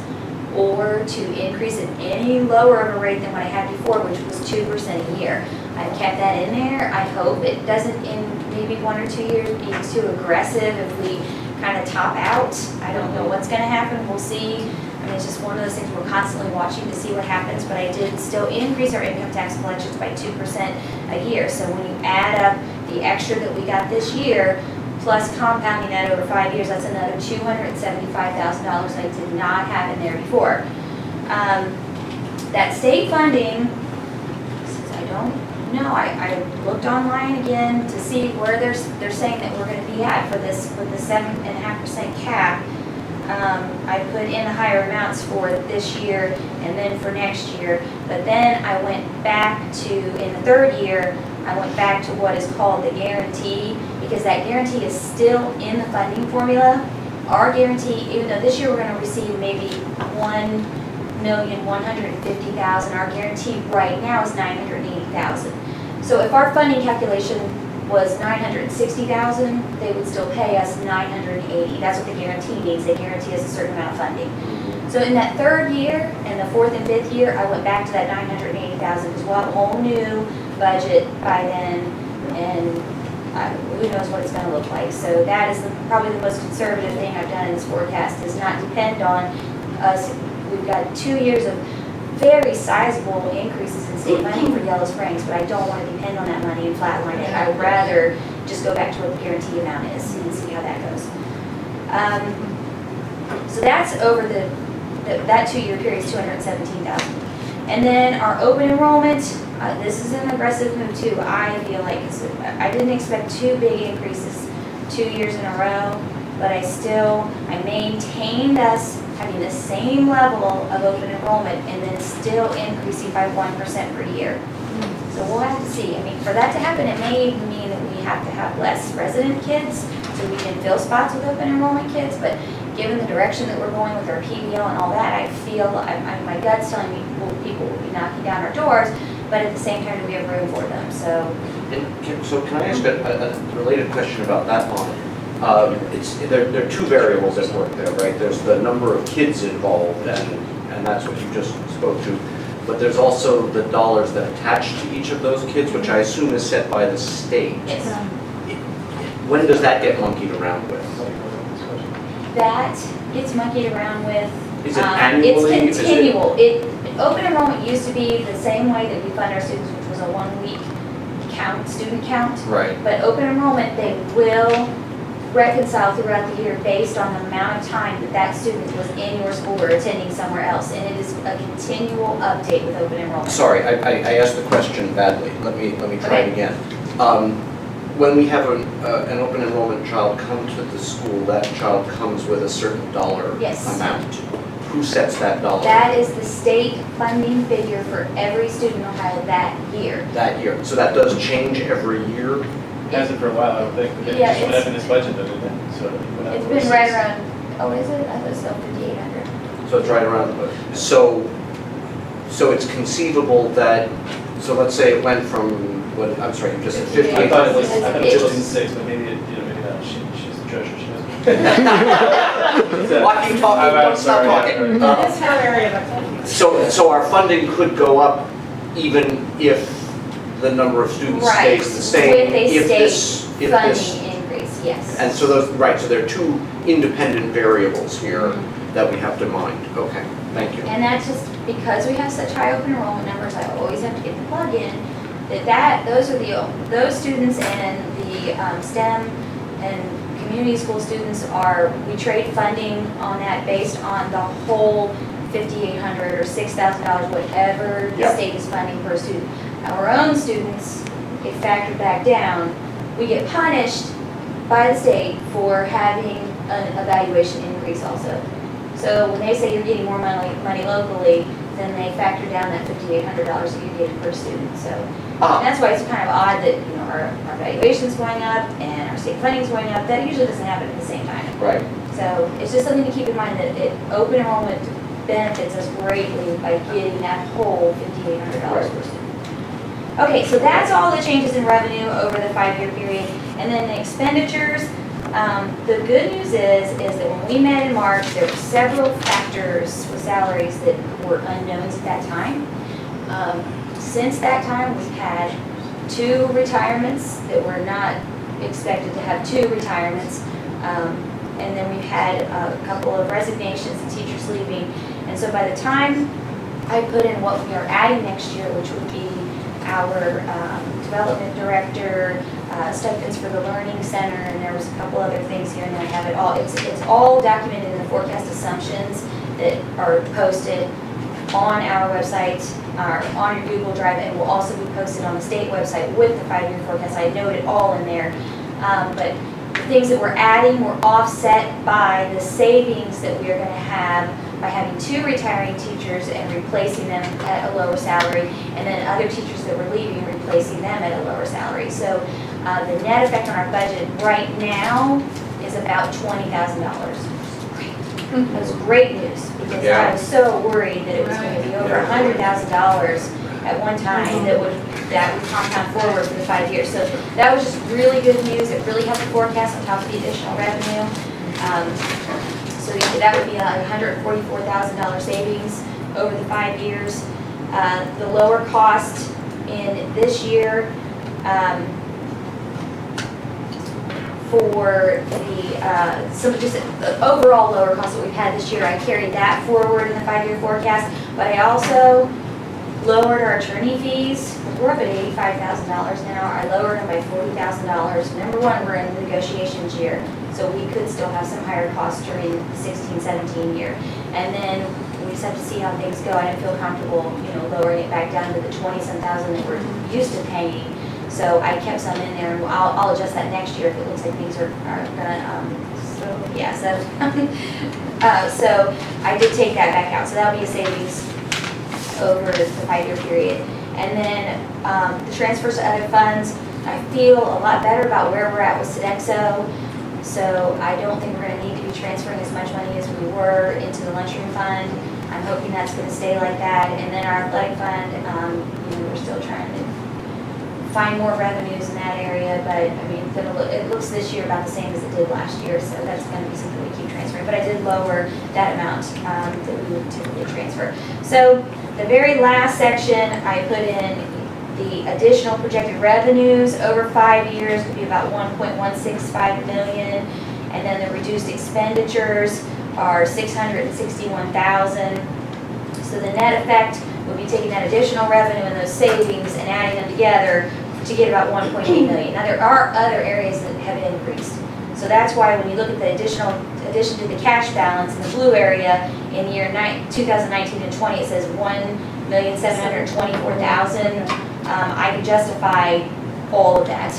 or to increase at any lower of a rate than what I had before, which was 2% a year. I've kept that in there. I hope it doesn't, in maybe 1 or 2 years, be too aggressive if we kind of top out. I don't know what's going to happen. We'll see. It's just one of those things we're constantly watching to see what happens, but I did still increase our income tax collections by 2% a year. So when you add up the extra that we got this year, plus compounding that over 5 years, that's another $275,000 I did not have in there before. That state funding, since I don't know, I looked online again to see where they're saying that we're going to be at for this with the 7.5% cap. I put in the higher amounts for this year and then for next year, but then I went back to, in the 3rd year, I went back to what is called the guarantee, because that guarantee is still in the funding formula. Our guarantee, even though this year we're going to receive maybe $1,150,000, our guarantee right now is $980,000. So if our funding calculation was $960,000, they would still pay us $980,000. That's what the guarantee means. They guarantee us a certain amount of funding. So in that 3rd year and the 4th and 5th year, I went back to that $980,000 because we'll have a whole new budget by then, and who knows what it's going to look like. So that is probably the most conservative thing I've done in this forecast, is not depend on us. We've got 2 years of very sizable increases in state funding for Yellow Springs, but I don't want to depend on that money and flatline it. I would rather just go back to what the guarantee amount is and see how that goes. So that's over that 2-year period is $217,000. And then our open enrollment, this is an aggressive move too. I feel like I didn't expect 2 big increases 2 years in a row, but I maintained us having the same level of open enrollment and then still increasing by 1% per year. So we'll have to see. I mean, for that to happen, it may even mean that we have to have less resident kids so we can fill spots with open enrollment kids, but given the direction that we're going with our PBL and all that, I feel, my gut's telling me people will be knocking down our doors, but at the same time, we have room for them, so. So can I ask a related question about that one? There are 2 variables at work there, right? There's the number of kids involved, and that's what you just spoke to. But there's also the dollars that attach to each of those kids, which I assume is set by the state. Yes. When does that get monkeyed around with? That gets monkeyed around with. Is it annually? It's continual. Open enrollment used to be the same way that we fund our students, which was a 1-week student count. Right. But open enrollment, they will reconcile throughout the year based on the amount of time that student was in your school or attending somewhere else. And it is a continual update with open enrollment. Sorry, I asked the question badly. Let me try it again. When we have an open enrollment child come to the school, that child comes with a certain dollar amount. Who sets that dollar? That is the state funding figure for every student in Ohio that year. That year. So that does change every year? It hasn't for a while, I don't think. But Yeah, it went up in this budget, though, didn't it? So it went up It's over been right around, oh, is it? I thought it was still 5,800. So it's right around the budget. So it's conceivable that, so let's say it went from, I'm sorry, you just said 58. I thought it was 15.6, but maybe maybe not. She's the treasurer. She doesn't. Why are you talking? Don't stop talking. That's her area of expertise. So our funding could go up even if the number of students stays the same. With a state funding increase, yes. And so so there are 2 independent variables here that we have to mind. Okay, thank you. And that's just because we have such high open enrollment numbers, I always have to get the plug in. Those students and the STEM and community school students we trade funding on that based on the whole $5,800 or $6,000, whatever the state is funding per student. Our own students get factored back down. We get punished by the state for having an evaluation increase also. So when they say you're getting more money locally, then they factor down that $5,800 that you're getting per student. So that's why it's kind of odd that our valuation's going up and our state funding's going up. That usually doesn't happen at the same time. Right. So it's just something to keep in mind that open enrollment benefits us greatly by getting that whole $5,800 per student. Okay, so that's all the changes in revenue over the 5-year period. And then the expenditures, the good news is that when we met in March, there were several factors with salaries that were unknowns at that time. Since that time, we've had 2 retirements that were not expected to have 2 retirements. And then we've had a couple of resignations and teachers leaving. And so by the time I put in what we are adding next year, which would be our development director, stipends for the learning center, and there was a couple other things here, and then I have it all. It's all documented in the forecast assumptions that are posted on our website, on your Google Drive, and will also be posted on the state website with the 5-year forecast. I noted all in there. But the things that we're adding were offset by the savings that we are going to have by having 2 retiring teachers and replacing them at a lower salary, and then other teachers that were leaving, replacing them at a lower salary. So the net effect on our budget right now is about $20,000. That was great news, because I was so worried that it was going to be over $100,000 at one time that would compound forward for the 5 years. So that was just really good news. It really helped the forecast on top of the additional revenue. So that would be a $144,000 savings over the 5 years. The lower cost in this year for the, some just the overall lower costs that we've had this year. I carried that forward in the 5-year forecast, but I also lowered our attorney fees. We're up at $85,000 now. I lowered them by $40,000. Number one, we're in the negotiations year, so we could still have some higher costs during the 16-17 year. And then we just have to see how things go. I didn't feel comfortable, lowering it back down to the 20-some thousand that we're used to paying. So I kept some in there, and I'll adjust that next year if it looks like things are gonna, yeah, so I did take that back out. So that'll be a savings over the 5-year period. And then the transfers to other funds, I feel a lot better about where we're at with Sodexo. So I don't think we're gonna need to be transferring as much money as we were into the lunchroom fund. I'm hoping that's gonna stay like that. And then our athletic fund, we're still trying to find more revenues in that area, but I mean, it looks this year about the same as it did last year, so that's gonna be something we keep transferring. But I did lower that amount that we would typically transfer. So the very last section, I put in the additional projected revenues over 5 years would be about 1.165 million, and then the reduced expenditures are 661,000. So the net effect would be taking that additional revenue and those savings and adding them together to get about 1.8 million. Now there are other areas that have increased. So that's why when you look at the addition to the cash balance in the blue area in the year 2019 and 20, it says 1,724,000. I can justify all of that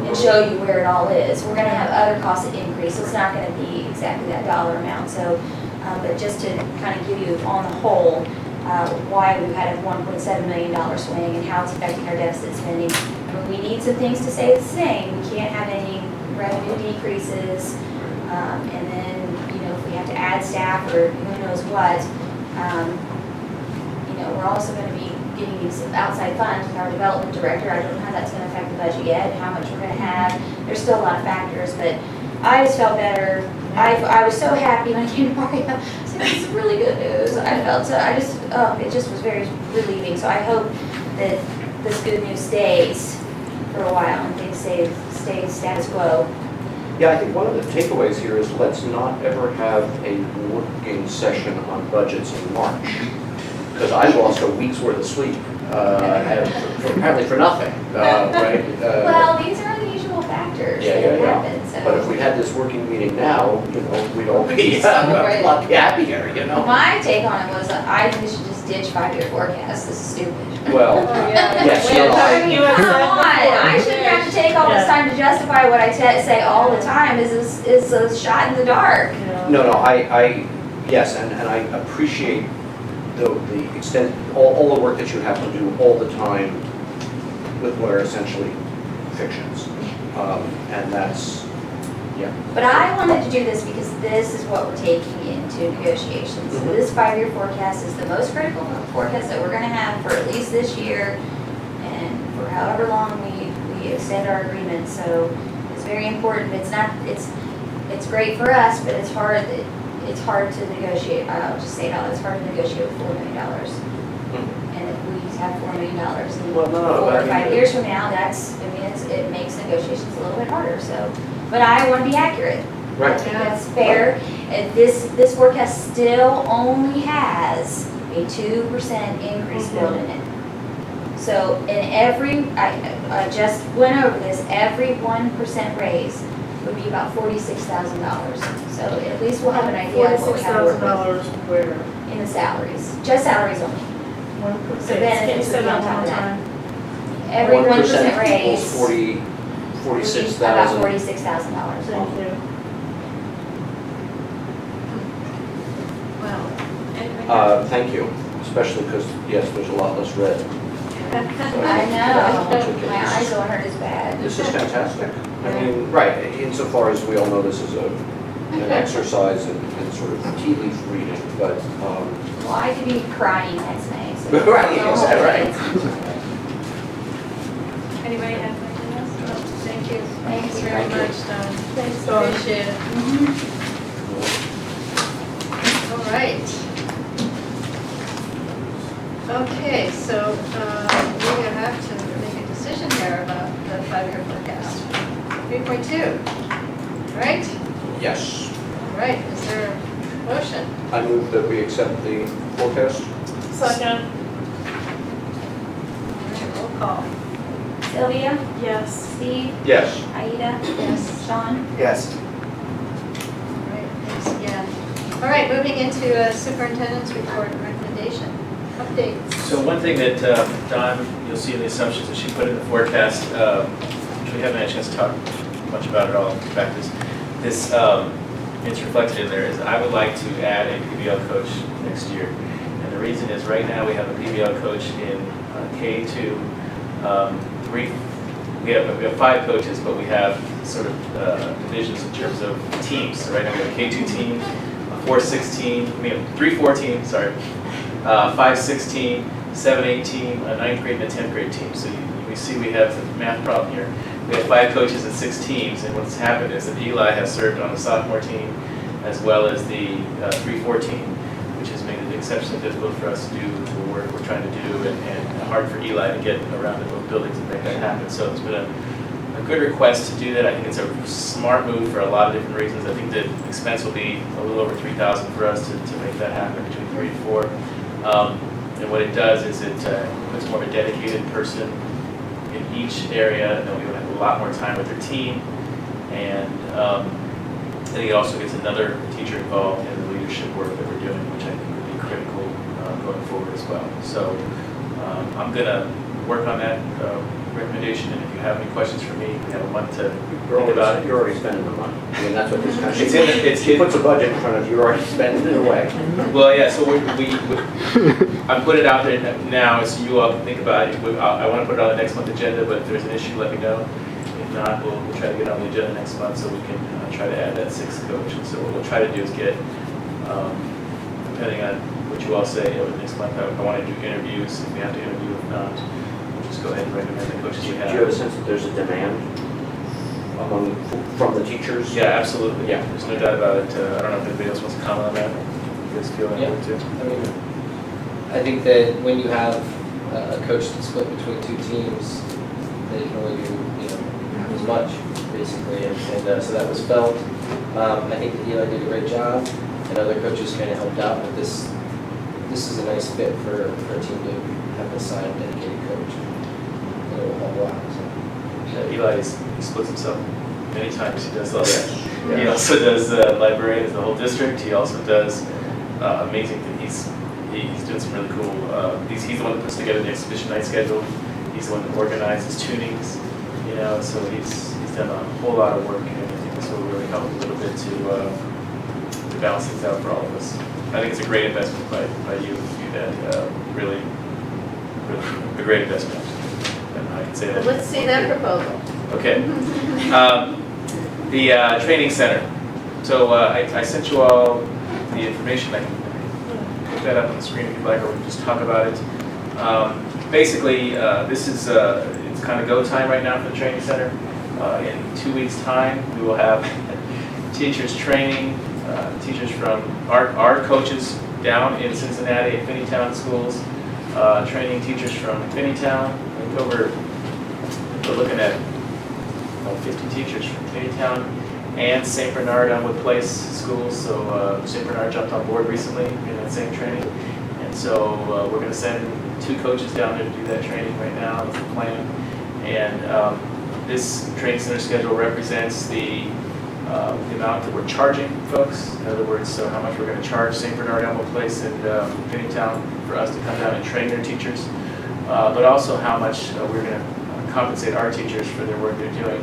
and show you where it all is. We're going to have other costs that increase, so it's not going to be exactly that dollar amount. So, but just to kind of give you on the whole, why we've had a $1.7 million swing and how it's affecting our deficit spending. I mean, we need some things to stay the same. We can't have any revenue decreases, and then if we have to add staff or who knows what, we're also going to be getting these outside funds with our development director. I don't know how that's going to affect the budget yet, how much we're going to have. There's still a lot of factors, but I just felt better. I was so happy when I came to Mario. I said, this is really good news. It just was very relieving. So I hope that this good news stays for a while and things stay status quo. Yeah, I think one of the takeaways here is let's not ever have a working session on budgets in March. Because I lost a week's worth of sleep, apparently for nothing, right? Well, these are unusual factors that happen, so. But if we had this working meeting now, we'd all be a lot happier, My take on it was, I think we should just ditch 5-year forecasts. This is stupid. Well, yes, come on, I shouldn't have to take all this time to justify what I say all the time is a shot in the dark. No, yes, and I appreciate the extent, all the work that you have to do all the time with what are essentially fictions. And that's, yeah. But I wanted to do this because this is what we're taking into negotiations. So this 5-year forecast is the most critical forecast that we're going to have for at least this year and for however long we extend our agreement. So it's very important. It's great for us, but it's hard to negotiate. I'll just say it out. It's hard to negotiate with $4 million. And if we have $4 million in 4 or 5 years from now, it makes negotiations a little bit harder. So, but I want to be accurate. Right. I think that's fair. And this forecast still only has a 2% increase built in it. So I just went over this, every 1% raise would be about $46,000. So at least we'll have an idea of what we have to work with. $46,000 where? In the salaries, just salaries only. So benefits would be on top of that. Every 1% raise. $46,000. About $46,000. Thank you. Well, Thank you, especially because, yes, there's a lot less red. I know, my eyes don't hurt as bad. This is fantastic. I mean, right, insofar as we all know this is an exercise in sort of tea leaf reading, but. Well, I could be crying next night. So right, exactly, right. anybody have anything else? No, thank you. Thanks very Thank you. much, Dawn. Thanks, Dawn. Appreciate it. All right. Okay, so we have to make a decision here about the 5-year forecast. 3.2. Right? Yes. All right, is there a motion? I move that we accept the forecast. Second. All right, roll call. Sylvia, Yes. Steve, Yes. Aida, Yes. Sean. Yes. All right, thanks again. All right, moving into superintendent's report and recommendation. Updates. So one thing that Don, you'll see in the assumptions that she put in the forecast, which we haven't had a chance to talk much about at all, in fact, this it's reflected in there, is I would like to add a PBL coach next year. And the reason is right now we have a PBL coach in K2, we have 5 coaches, but we have sort of divisions in terms of teams. So right now we have a K2 team, a 4-6 team, 3-4 team, sorry, 5-6 team, 7-8 team, a 9th grade and a 10th grade team. So we see we have a math problem here. We have 5 coaches and 6 teams, and what's happened is that Eli has served on the sophomore team as well as the 3-4 team, which has made it exceptionally difficult for us to do the work we're trying to do, and hard for Eli to get around the buildings and make that happen. So it's been a good request to do that. I think it's a smart move for a lot of different reasons. I think the expense will be a little over $3,000 for us to make that happen between 3 and 4. And what it does is it puts more of a dedicated person in each area, and then we will have a lot more time with their team. And I think it also gets another teacher involved in the leadership work that we're doing, which I think would be critical going forward as well. So I'm going to work on that recommendation, and if you have any questions for me, we have a month to think about it. You're already spending the money. I mean, that's what this kind of, She puts a budget in front of you, you're already spending it away. Well, yeah, so I'm putting it out there now, so you all can think about it. I want to put it on the next month's agenda, but if there's an issue, let me know. If not, we'll try to get on the agenda next month so we can try to add that 6th coach. And so what we'll try to do is get, depending on what you all say over the next month, I want to do interviews. If we have to interview, if not, we'll just go ahead and recommend the coaches we Do have. you have a sense that there's a demand from the teachers? Yeah, absolutely. Yeah, there's no doubt about it. I don't know if anybody else wants to comment on that. You guys feel that way too? I mean, I think that when you have a coach that's split between 2 teams, they can only do, as much, basically, and so that was felt. I think that Eli did a great job, and other coaches kind of helped out, but this is a nice fit for a team to have an assigned dedicated coach. And it will help a lot. So. Eli, he splits himself many times. He does all He also does librarian as the whole district. He also does amazing things. He's doing some really cool. He's the one that puts together the exhibition night schedule. He's the one that organizes tunings. So he's done a whole lot of work, and I think this will really help a little bit to balance things out for all of us. I think it's a great investment by you to do that. Really a great investment. And I can say that. Let's see that proposal. Okay. The training center. So I sent you all the information. I can put that up on the screen if you'd like, or we can just talk about it. Basically, this is it's kind of go time right now for the training center. In 2 weeks' time, we will have teachers training, teachers from our coaches down in Cincinnati at Finneytown schools, training teachers from Finneytown. I think we're looking at 50 teachers from Finneytown and St. Bernard Elmwood Place schools. So St. Bernard jumped on board recently in that same training. And so we're going to send 2 coaches down there to do that training right now. That's the plan. And this training center schedule represents the amount that we're charging folks. In other words, so how much we're going to charge St. Bernard Elmwood Place and Finneytown for us to come down and train their teachers, but also how much we're going to compensate our teachers for their work they're doing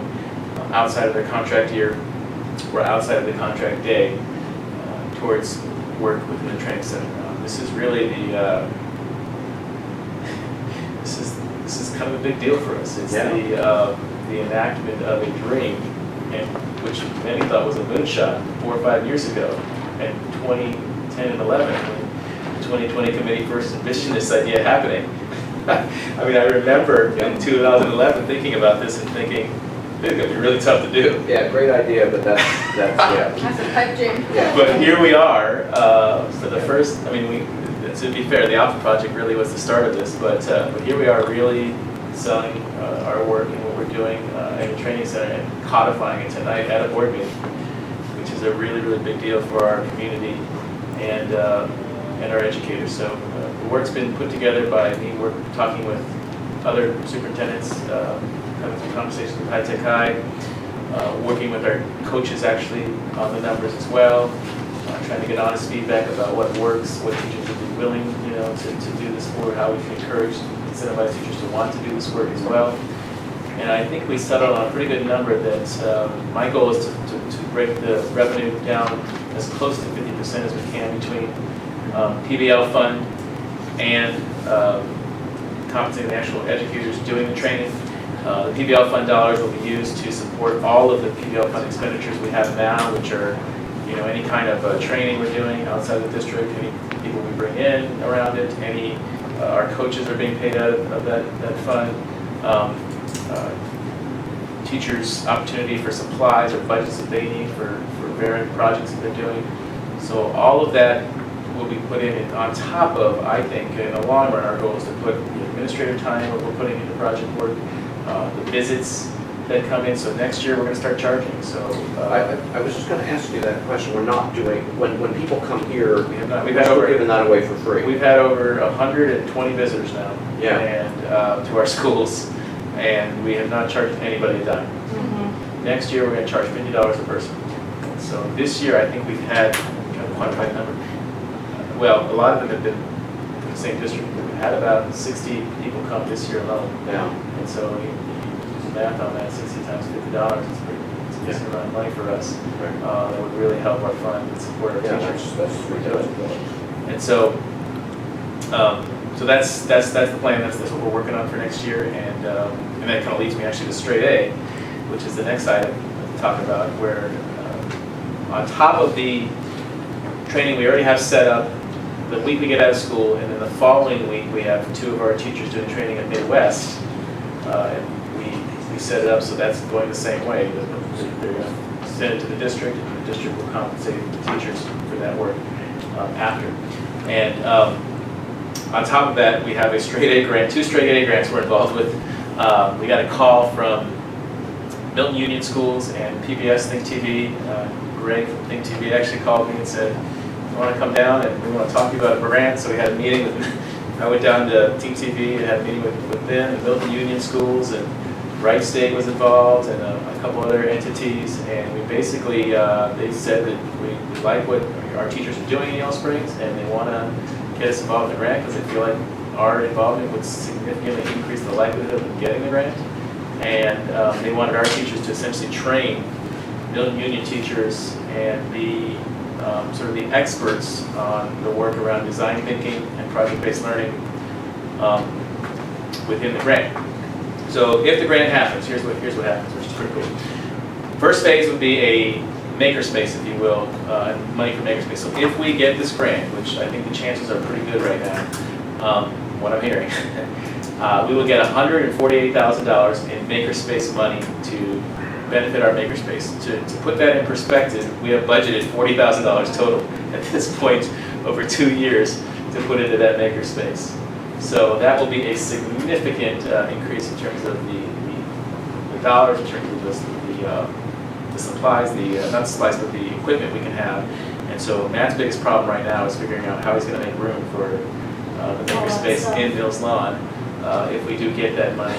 outside of their contract year or outside of the contract day towards work within the training center. This is really the this is kind of a big deal for us. It's the enactment of a dream, and which many thought was a moonshot 4 or 5 years ago. In 2010 and 11, when the 2020 committee first envisioned this idea happening. I mean, I remember in 2011 thinking about this and thinking, it's going to be really tough to do. Yeah, great idea, but that's yeah. That's a pipe dream. Yeah. But here we are for the first, I mean, to be fair, the Alpha Project really was the start of this, but here we are really selling our work and what we're doing in the training center and codifying it tonight at a board meeting, which is a really, really big deal for our community and our educators. So the work's been put together by me talking with other superintendents, having some conversations with High Tech High, working with our coaches actually on the numbers as well, trying to get honest feedback about what works, what teachers would be willing, to do this for, how we can encourage, incentivize teachers to want to do this work as well. And I think we settled on a pretty good number that my goal is to break the revenue down as close to 50% as we can between PBL fund and compensating the actual educators doing the training. The PBL fund dollars will be used to support all of the PBL fund expenditures we have now, which are any kind of training we're doing outside the district, any people we bring in around it, any our coaches are being paid out of that fund. Teachers' opportunity for supplies or budgets that they need for varying projects that they're doing. So all of that will be put in on top of, I think, in the long run, our goal is to put the administrative time that we're putting into project work, the visits that come in. So next year we're going to start charging. So I was just going to ask you that question. We're not doing, when people come here, we've we're still giving that away for free. We've had over 120 visitors now, Yeah. and to our schools, and we have not charged anybody a dime. Next year we're going to charge $50 a person. So this year I think we've had, quantified number. Well, a lot of them have been in the same district. We've had about 60 people come this year alone. Yeah. And so you do the math on that, 60 times $50, it's a decent amount of money for us. That would really help our fund and support our teachers. That's ridiculous. And so, so that's the plan. That's what we're working on for next year, and that kind of leads me actually to straight A, which is the next item to talk about, where on top of the training we already have set up the week we get out of school, and then the following week we have 2 of our teachers doing training at Midwest, and we set it up so that's going the same way. They're going to send it to the district, and the district will compensate the teachers for that work after. And on top of that, we have a straight A grant, 2 straight A grants we're involved with. We got a call from Milton Union Schools and PBS Think TV. Greg from Think TV actually called me and said, "You want to come down and we want to talk to you about a grant?" So we had a meeting with, I went down to Think TV and had a meeting with them, and Milton Union Schools, and Wright State was involved, and a couple other entities. And we basically, they said that we like what our teachers are doing in Yellow Springs, and they want to get us involved in the grant because they feel like our involvement would significantly increase the likelihood of getting the grant. And they wanted our teachers to essentially train Milton Union teachers and be sort of the experts on the work around design thinking and project-based learning within the grant. So if the grant happens, here's what happens, which is pretty cool. First phase would be a makerspace, if you will, money for makerspace. So if we get this grant, which I think the chances are pretty good right now, what I'm hearing, we will get $148,000 in makerspace money to benefit our makerspace. To put that in perspective, we have budgeted $40,000 total at this point over 2 years to put into that makerspace. So that will be a significant increase in terms of the dollars, in terms of the supplies, not the supplies, but the equipment we can have. And so Matt's biggest problem right now is figuring out how he's going to make room for the makerspace in Mills Lawn. If we do get that money.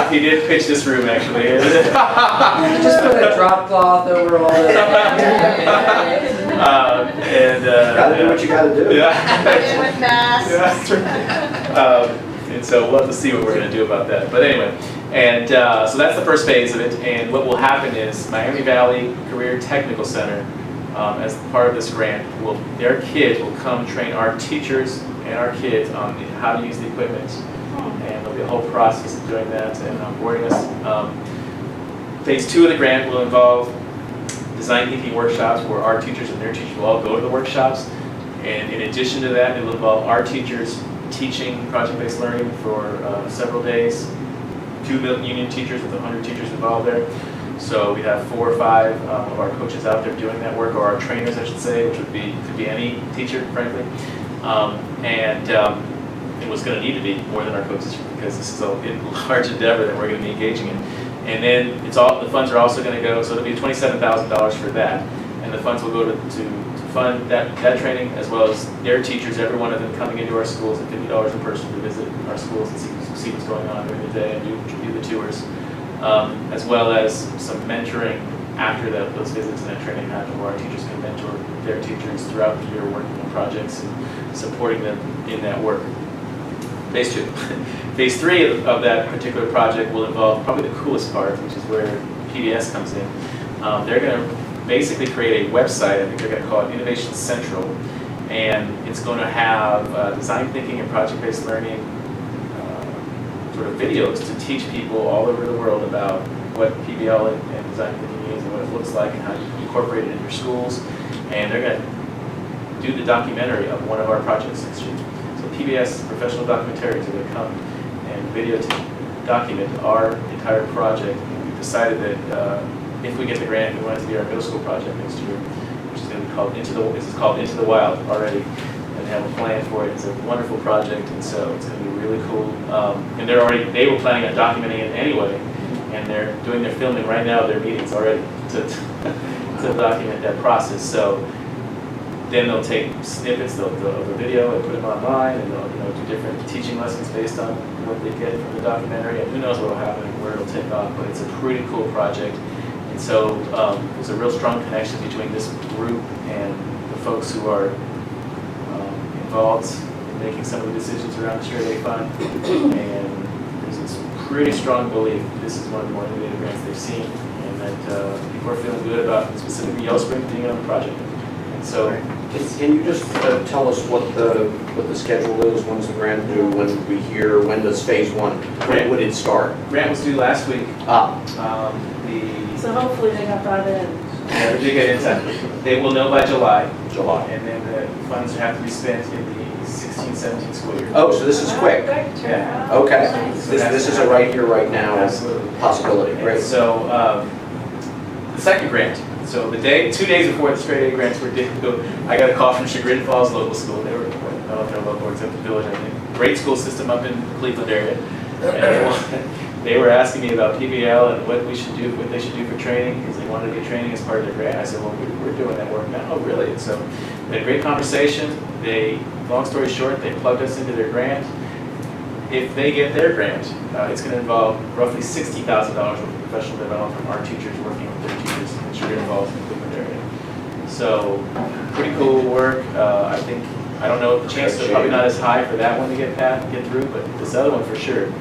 He did pitch this room, actually. Just put a drop cloth over all of it. Gotta do what you gotta do. And with masks. And so we'll have to see what we're going to do about that. But anyway, and so that's the first phase of it. And what will happen is Miami Valley Career Technical Center, as part of this grant, their kids will come train our teachers and our kids on how to use the equipment. And there'll be a whole process of doing that and onboarding us. Phase 2 of the grant will involve design thinking workshops where our teachers and their teachers will all go to the workshops. And in addition to that, it will involve our teachers teaching project-based learning for several days. 2 Milton Union teachers with 100 teachers involved there. So we have 4 or 5 of our coaches out there doing that work, or our trainers, I should say, which could be any teacher, frankly. and what's going to need to be more than our coaches, because this is a large endeavor that we're going to be engaging in. And then the funds are also going to go, so it'll be $27,000 for that, and the funds will go to fund that training, as well as their teachers, every one of them coming into our schools at $50 a person to visit our schools and see what's going on during the day and do the tours, as well as some mentoring after those visits and that training happen, where our teachers can mentor their teachers throughout the year, working on projects and supporting them in that work. Phase 2. Phase 3 of that particular project will involve probably the coolest part, which is where PBS comes in. They're going to basically create a website. I think they're going to call it Innovation Central, and it's going to have design thinking and project-based learning sort of videos to teach people all over the world about what PBL and design thinking is and what it looks like and how you can incorporate it in your schools. And they're going to do the documentary of one of our projects next year. So PBS professional documentaries are going to come and video document our entire project. And we've decided that if we get the grant, we want it to be our middle school project next year, which is going to be called Into the Wild already. And they have a plan for it. It's a wonderful project, and so it's going to be really cool. And they were planning on documenting it anyway, and they're doing their filming right now of their meetings already to document that process. So then they'll take snippets of the video and put them online, and they'll do different teaching lessons based on what they get from the documentary. And who knows what will happen and where it'll take off, but it's a pretty cool project. And so there's a real strong connection between this group and the folks who are involved in making some of the decisions around the Straight A Fund. And there's this pretty strong belief that this is one of the more innovative grants they've seen, and that people are feeling good about specifically Yellow Spring being on the project. And so, can you just tell us what the schedule is? When's the grant due? When would we hear? When does phase 1? When would it start? Grant was due last week. So hopefully they got that in. Yeah, they did get in time. They will know by July. And then the funds have to be spent in the 16-17 school year. Oh, so this is quick. Yeah. Okay. This is a right here, right now possibility. Great. And so the second grant. So 2 days before the Straight A grants were due, I got a call from Chagrin Falls Local School. They were, I don't know if they're local or except the village, I think. Great school system up in the Cleveland area. And they were asking me about PBL and what they should do for training, because they wanted to get training as part of their grant. I said, well, we're doing that work now. Oh, really? And so we had a great conversation. Long story short, they plugged us into their grant. If they get their grant, it's going to involve roughly $60,000 worth of professional development from our teachers working with their teachers that are involved in the Cleveland area. So pretty cool work. I don't know if the chances are probably not as high for that one to get through, but this other one for sure.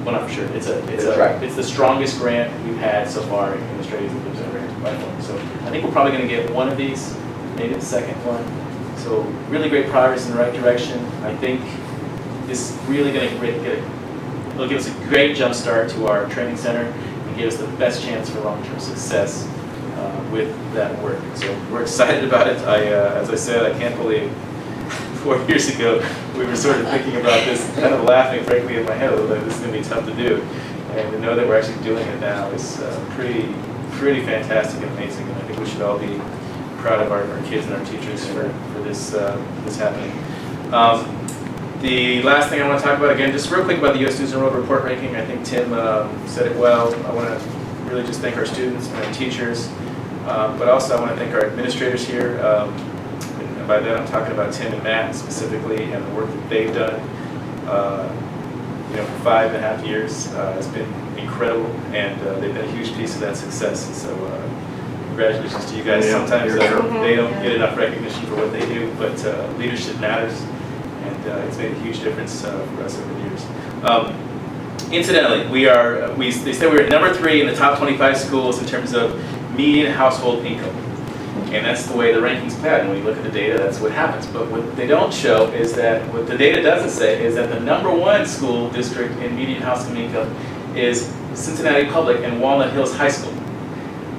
Well, not for sure. It's the strongest grant we've had so far in the Straight A's Inclusion Grant platform. So I think we're probably going to get one of these, maybe the second one. So really great progress in the right direction. I think this is really going to it'll give us a great jump start to our training center and give us the best chance for long-term success with that work. So we're excited about it. As I said, I can't believe 4 years ago we were sort of thinking about this, kind of laughing frankly in my head a little bit. This is going to be tough to do, and to know that we're actually doing it now is pretty fantastic and amazing. And I think we should all be proud of our kids and our teachers for this happening. The last thing I want to talk about, again, just real quick about the U.S. Students Enrolled Report ranking. I think Tim said it well. I want to really just thank our students and our teachers, but also I want to thank our administrators here. And by that I'm talking about Tim and Matt specifically, and the work that they've done. For 5.5 years has been incredible, and they've been a huge piece of that success. And so congratulations to you guys. Sometimes they don't get enough recognition for what they do, but leadership matters, and it's made a huge difference for us over the years. Incidentally, they said we were number 3 in the top 25 schools in terms of median household income. And that's the way the rankings play out. And when you look at the data, that's what happens. But what they don't show is that, what the data doesn't say, is that the number 1 school district in median household income is Cincinnati Public and Walnut Hills High School.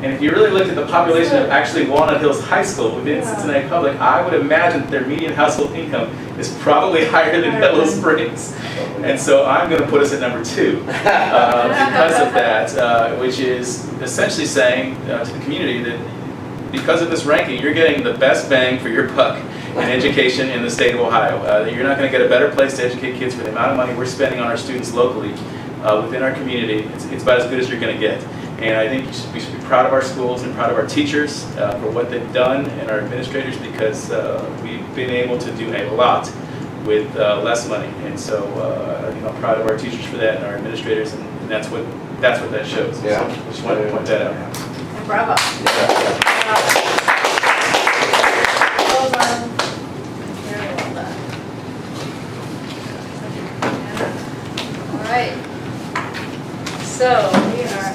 And if you really looked at the population of actually Walnut Hills High School within Cincinnati Public, I would imagine that their median household income is probably higher than Yellow Springs. And so I'm going to put us at number 2 because of that, which is essentially saying to the community that because of this ranking, you're getting the best bang for your buck in education in the state of Ohio. You're not going to get a better place to educate kids for the amount of money we're spending on our students locally within our community. It's about as good as you're going to get. And I think we should be proud of our schools and proud of our teachers for what they've done and our administrators, because we've been able to do a lot with less money. And so I'm proud of our teachers for that and our administrators, and that's what that shows. Yeah. So I just wanted to point that out. And bravo. Well done. Very well done. All right. So we are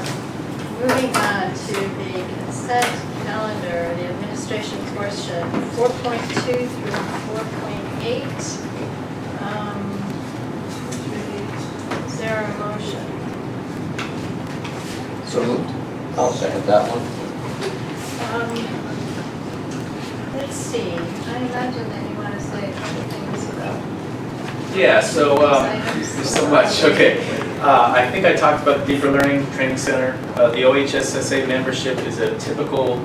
moving on to the consent calendar, the administration portion, 4.2 through 4.8. Is there a motion? So moved. I'll second that one. Let's see, I imagine that you want to say a couple things about. Yeah, so there's so much. Okay, I think I talked about the Deeper Learning Training Center. The OHSSA membership is a typical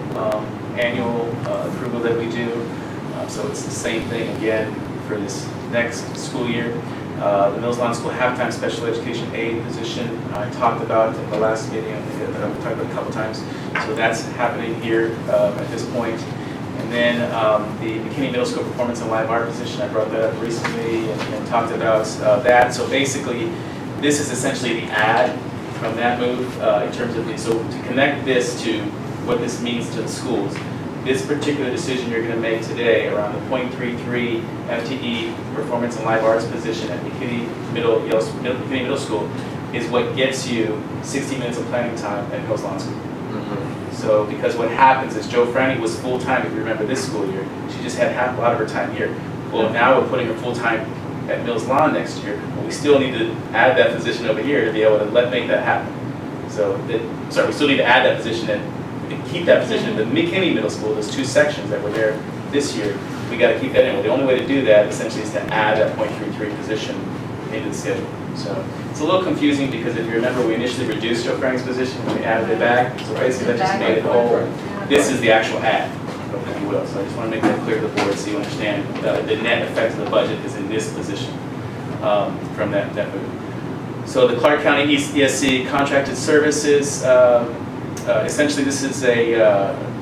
annual approval that we do. So it's the same thing again for this next school year. The Mills Lawn School halftime special education aide position I talked about in the last meeting. I think that I've talked about a couple times. So that's happening here at this point. And then the McKinney Middle School performance and live art position, I brought that up recently and talked about that. So basically, this is essentially the add from that move in terms of so to connect this to what this means to the schools. This particular decision you're going to make today around the .33 FTE performance and live arts position at McKinney Middle School is what gets you 60 minutes of planning time at Mills Lawn School. So because what happens is Joe Franny was full-time, if you remember this school year. She just had a lot of her time here. Well, now we're putting her full-time at Mills Lawn next year, but we still need to add that position over here to be able to make that happen. So, we still need to add that position and keep that position. The McKinney Middle School, those two sections that were there this year, we got to keep that in. Well, the only way to do that essentially is to add that .33 position into the schedule. So it's a little confusing because if you remember, we initially reduced Joe Frank's position and we added it back. So basically that just made it whole. This is the actual add, if you will. So I just want to make that clear to the board so you understand the net effect of the budget is in this position from that move. So the Clark County ESC contracted services, essentially this is a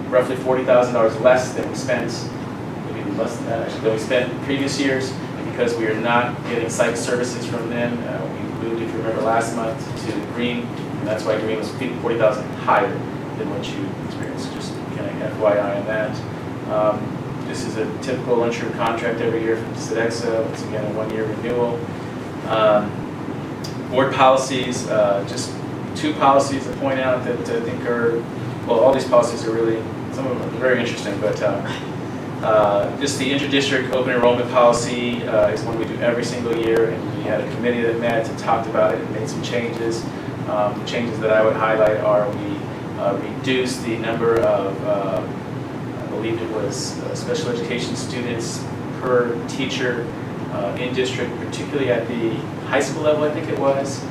roughly $40,000 less than we spent, maybe less than that actually, than we spent previous years, because we are not getting site services from them. We moved, if you remember, last month to Green, and that's why Green was $40,000 higher than what you experienced. Just kind of FYI on that. This is a typical uninsured contract every year from Sodexo. It's again a one-year renewal. Board policies, just two policies to point out that I think are, well, all these policies are really, some of them are very interesting, but just the interdistrict open enrollment policy is one we do every single year, and we had a committee that met and talked about it and made some changes. The changes that I would highlight are we reduced the number of, I believe it was special education students per teacher in district, particularly at the high school level, I think it was,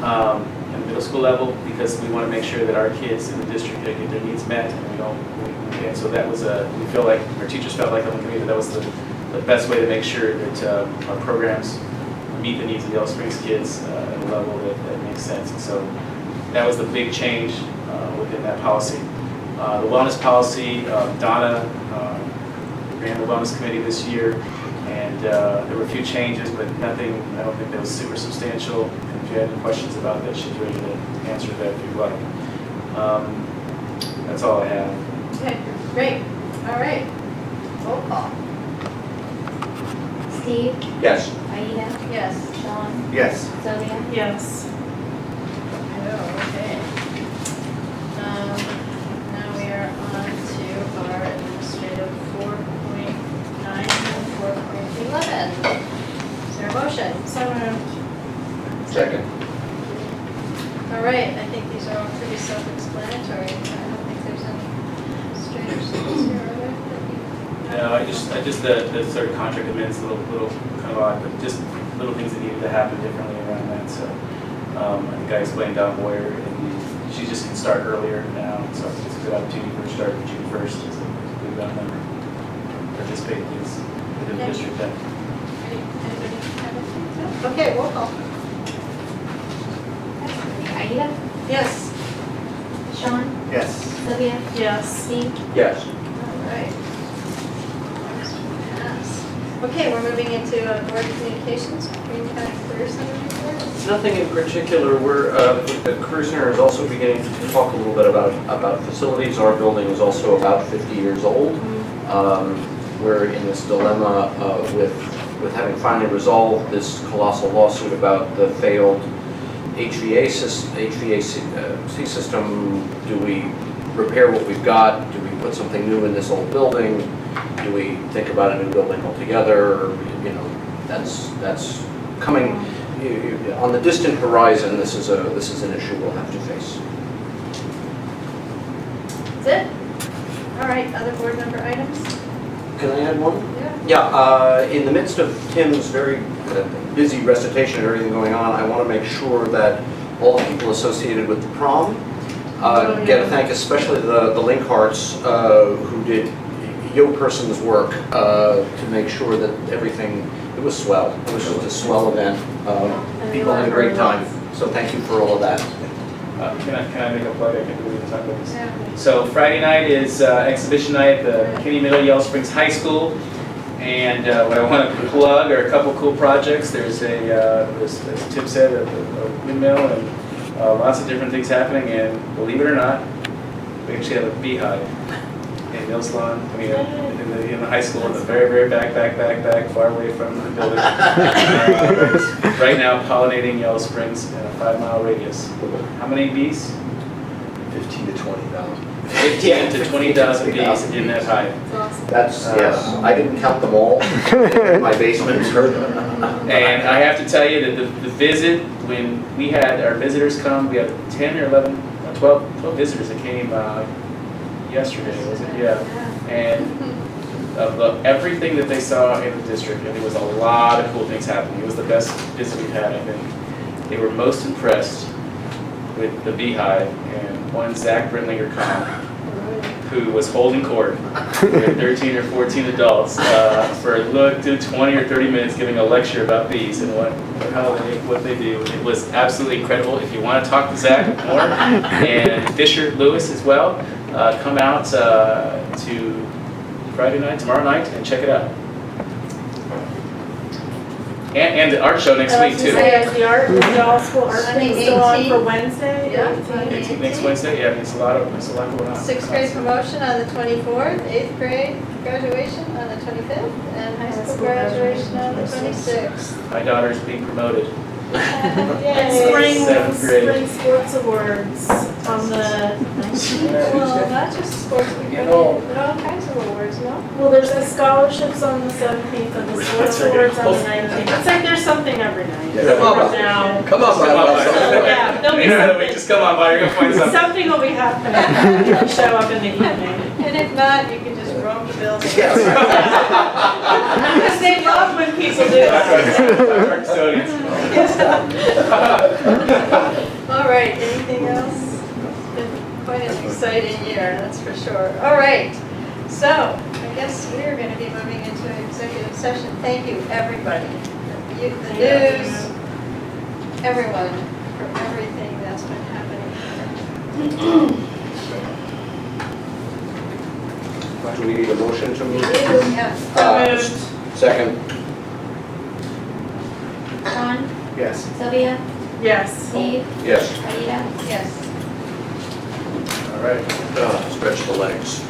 and the middle school level, because we want to make sure that our kids in the district get their needs met, and we don't. And so that was we feel like our teachers felt like on the committee that was the best way to make sure that our programs meet the needs of the Yellow Springs kids at a level that makes sense. And so that was the big change within that policy. The wellness policy, Donna ran the wellness committee this year, and there were a few changes, but nothing, I don't think that was super substantial. And if you had any questions about that, she's ready to answer that if you'd like. That's all I have. Okay, great. All right. Roll call. Steve? Yes. Aida? Yes. Sean? Yes. Sylvia? Yes. Okay. Now we are on to our administrative 4.9 and 4.11. Is there a motion? So moved. Second. All right, I think these are all pretty self-explanatory. I don't think there's any straight or scenes here, are there? No, I just the sort of contract amendments, a little kind of odd, but just little things that needed to happen differently around that. So I think I explained Don Boyer, and she just can start earlier now, so it's a good opportunity for her to start June 1st. So we got them participate in these. within the district then. Anybody have anything? No? Okay, roll call. Aida? Yes. Sean? Yes. Sylvia? Yes. Steve? Yes. All right. Okay, we're moving into board communications, Green County Career Center report. Nothing in particular. The Career Center is also beginning to talk a little bit about facilities. Our building is also about 50 years old. We're in this dilemma with having finally resolved this colossal lawsuit about the failed HVAC system. Do we repair what we've got? Do we put something new in this old building? Do we think about a new building altogether? You know, that's coming on the distant horizon. This is an issue we'll have to face. That's it? All right, other board member items? Can I add one? Yeah. Yeah, in the midst of Tim's very busy recitation and everything going on, I want to make sure that all the people associated with the prom get a thank, especially the Linkharts who did yo person's work to make sure that everything, it was swell. It was just a swell event. People had a great time. So thank you for all of that. Can I make a plug? I can't believe we're talking about this. Yeah. So Friday night is exhibition night at McKinney Middle Yellow Springs High School. And what I want to plug are a couple cool projects. There's as Tim said, a windmill and lots of different things happening. And believe it or not, we actually have a beehive in Mills Lawn. I mean, in the high school, in the very, very back, far away from the building. Right now, pollinating Yellow Springs in a 5-mile radius. How many bees? 15 to 20,000. 15 to 20,000 bees in that hive. That's, yes, I didn't count them all in my basement. And I have to tell you that the visit, when we had our visitors come, we had 10 or 11, 12 visitors that came yesterday, was it? Yeah. And of everything that they saw in the district, and there was a lot of cool things happening. It was the best visit we've had, I think. They were most impressed with the beehive, and one Zach Brentlinger who was holding court with 13 or 14 adults for a good 20 or 30 minutes giving a lecture about bees and what they do. It was absolutely incredible. If you want to talk to Zach more, and Fisher Lewis as well, come out to Friday night, tomorrow night, and check it out. And the art show next week, too. Is the all-school art thing still on for Wednesday? Yeah. 18th next Wednesday, yeah, it's a lot going on. 6th grade promotion on the 24th, 8th grade graduation on the 25th, and high school graduation on the 26th. My daughter's being promoted. And spring sports awards on the 19th. Well, not just sports, but all kinds of awards, no? Well, there's the scholarships on the 17th and the sports awards on the 19th. It's like there's something every night. Yeah, come on, Now. Come on, Yeah, there'll be something. Just come on by, you're gonna find something. Something will be happening. It'll show up in the evening. And if not, you can just roam the building. Because they love when people do that. All right, anything else? It's been quite an exciting year, that's for sure. All right, so I guess we are going to be moving into an executive session. Thank you, everybody. The news, everyone, for everything that's been happening. Do we need a motion to move? Yes. Second. Sean? Yes. Sylvia? Yes. Steve? Yes. Aida? Yes. All right. Stretch the legs.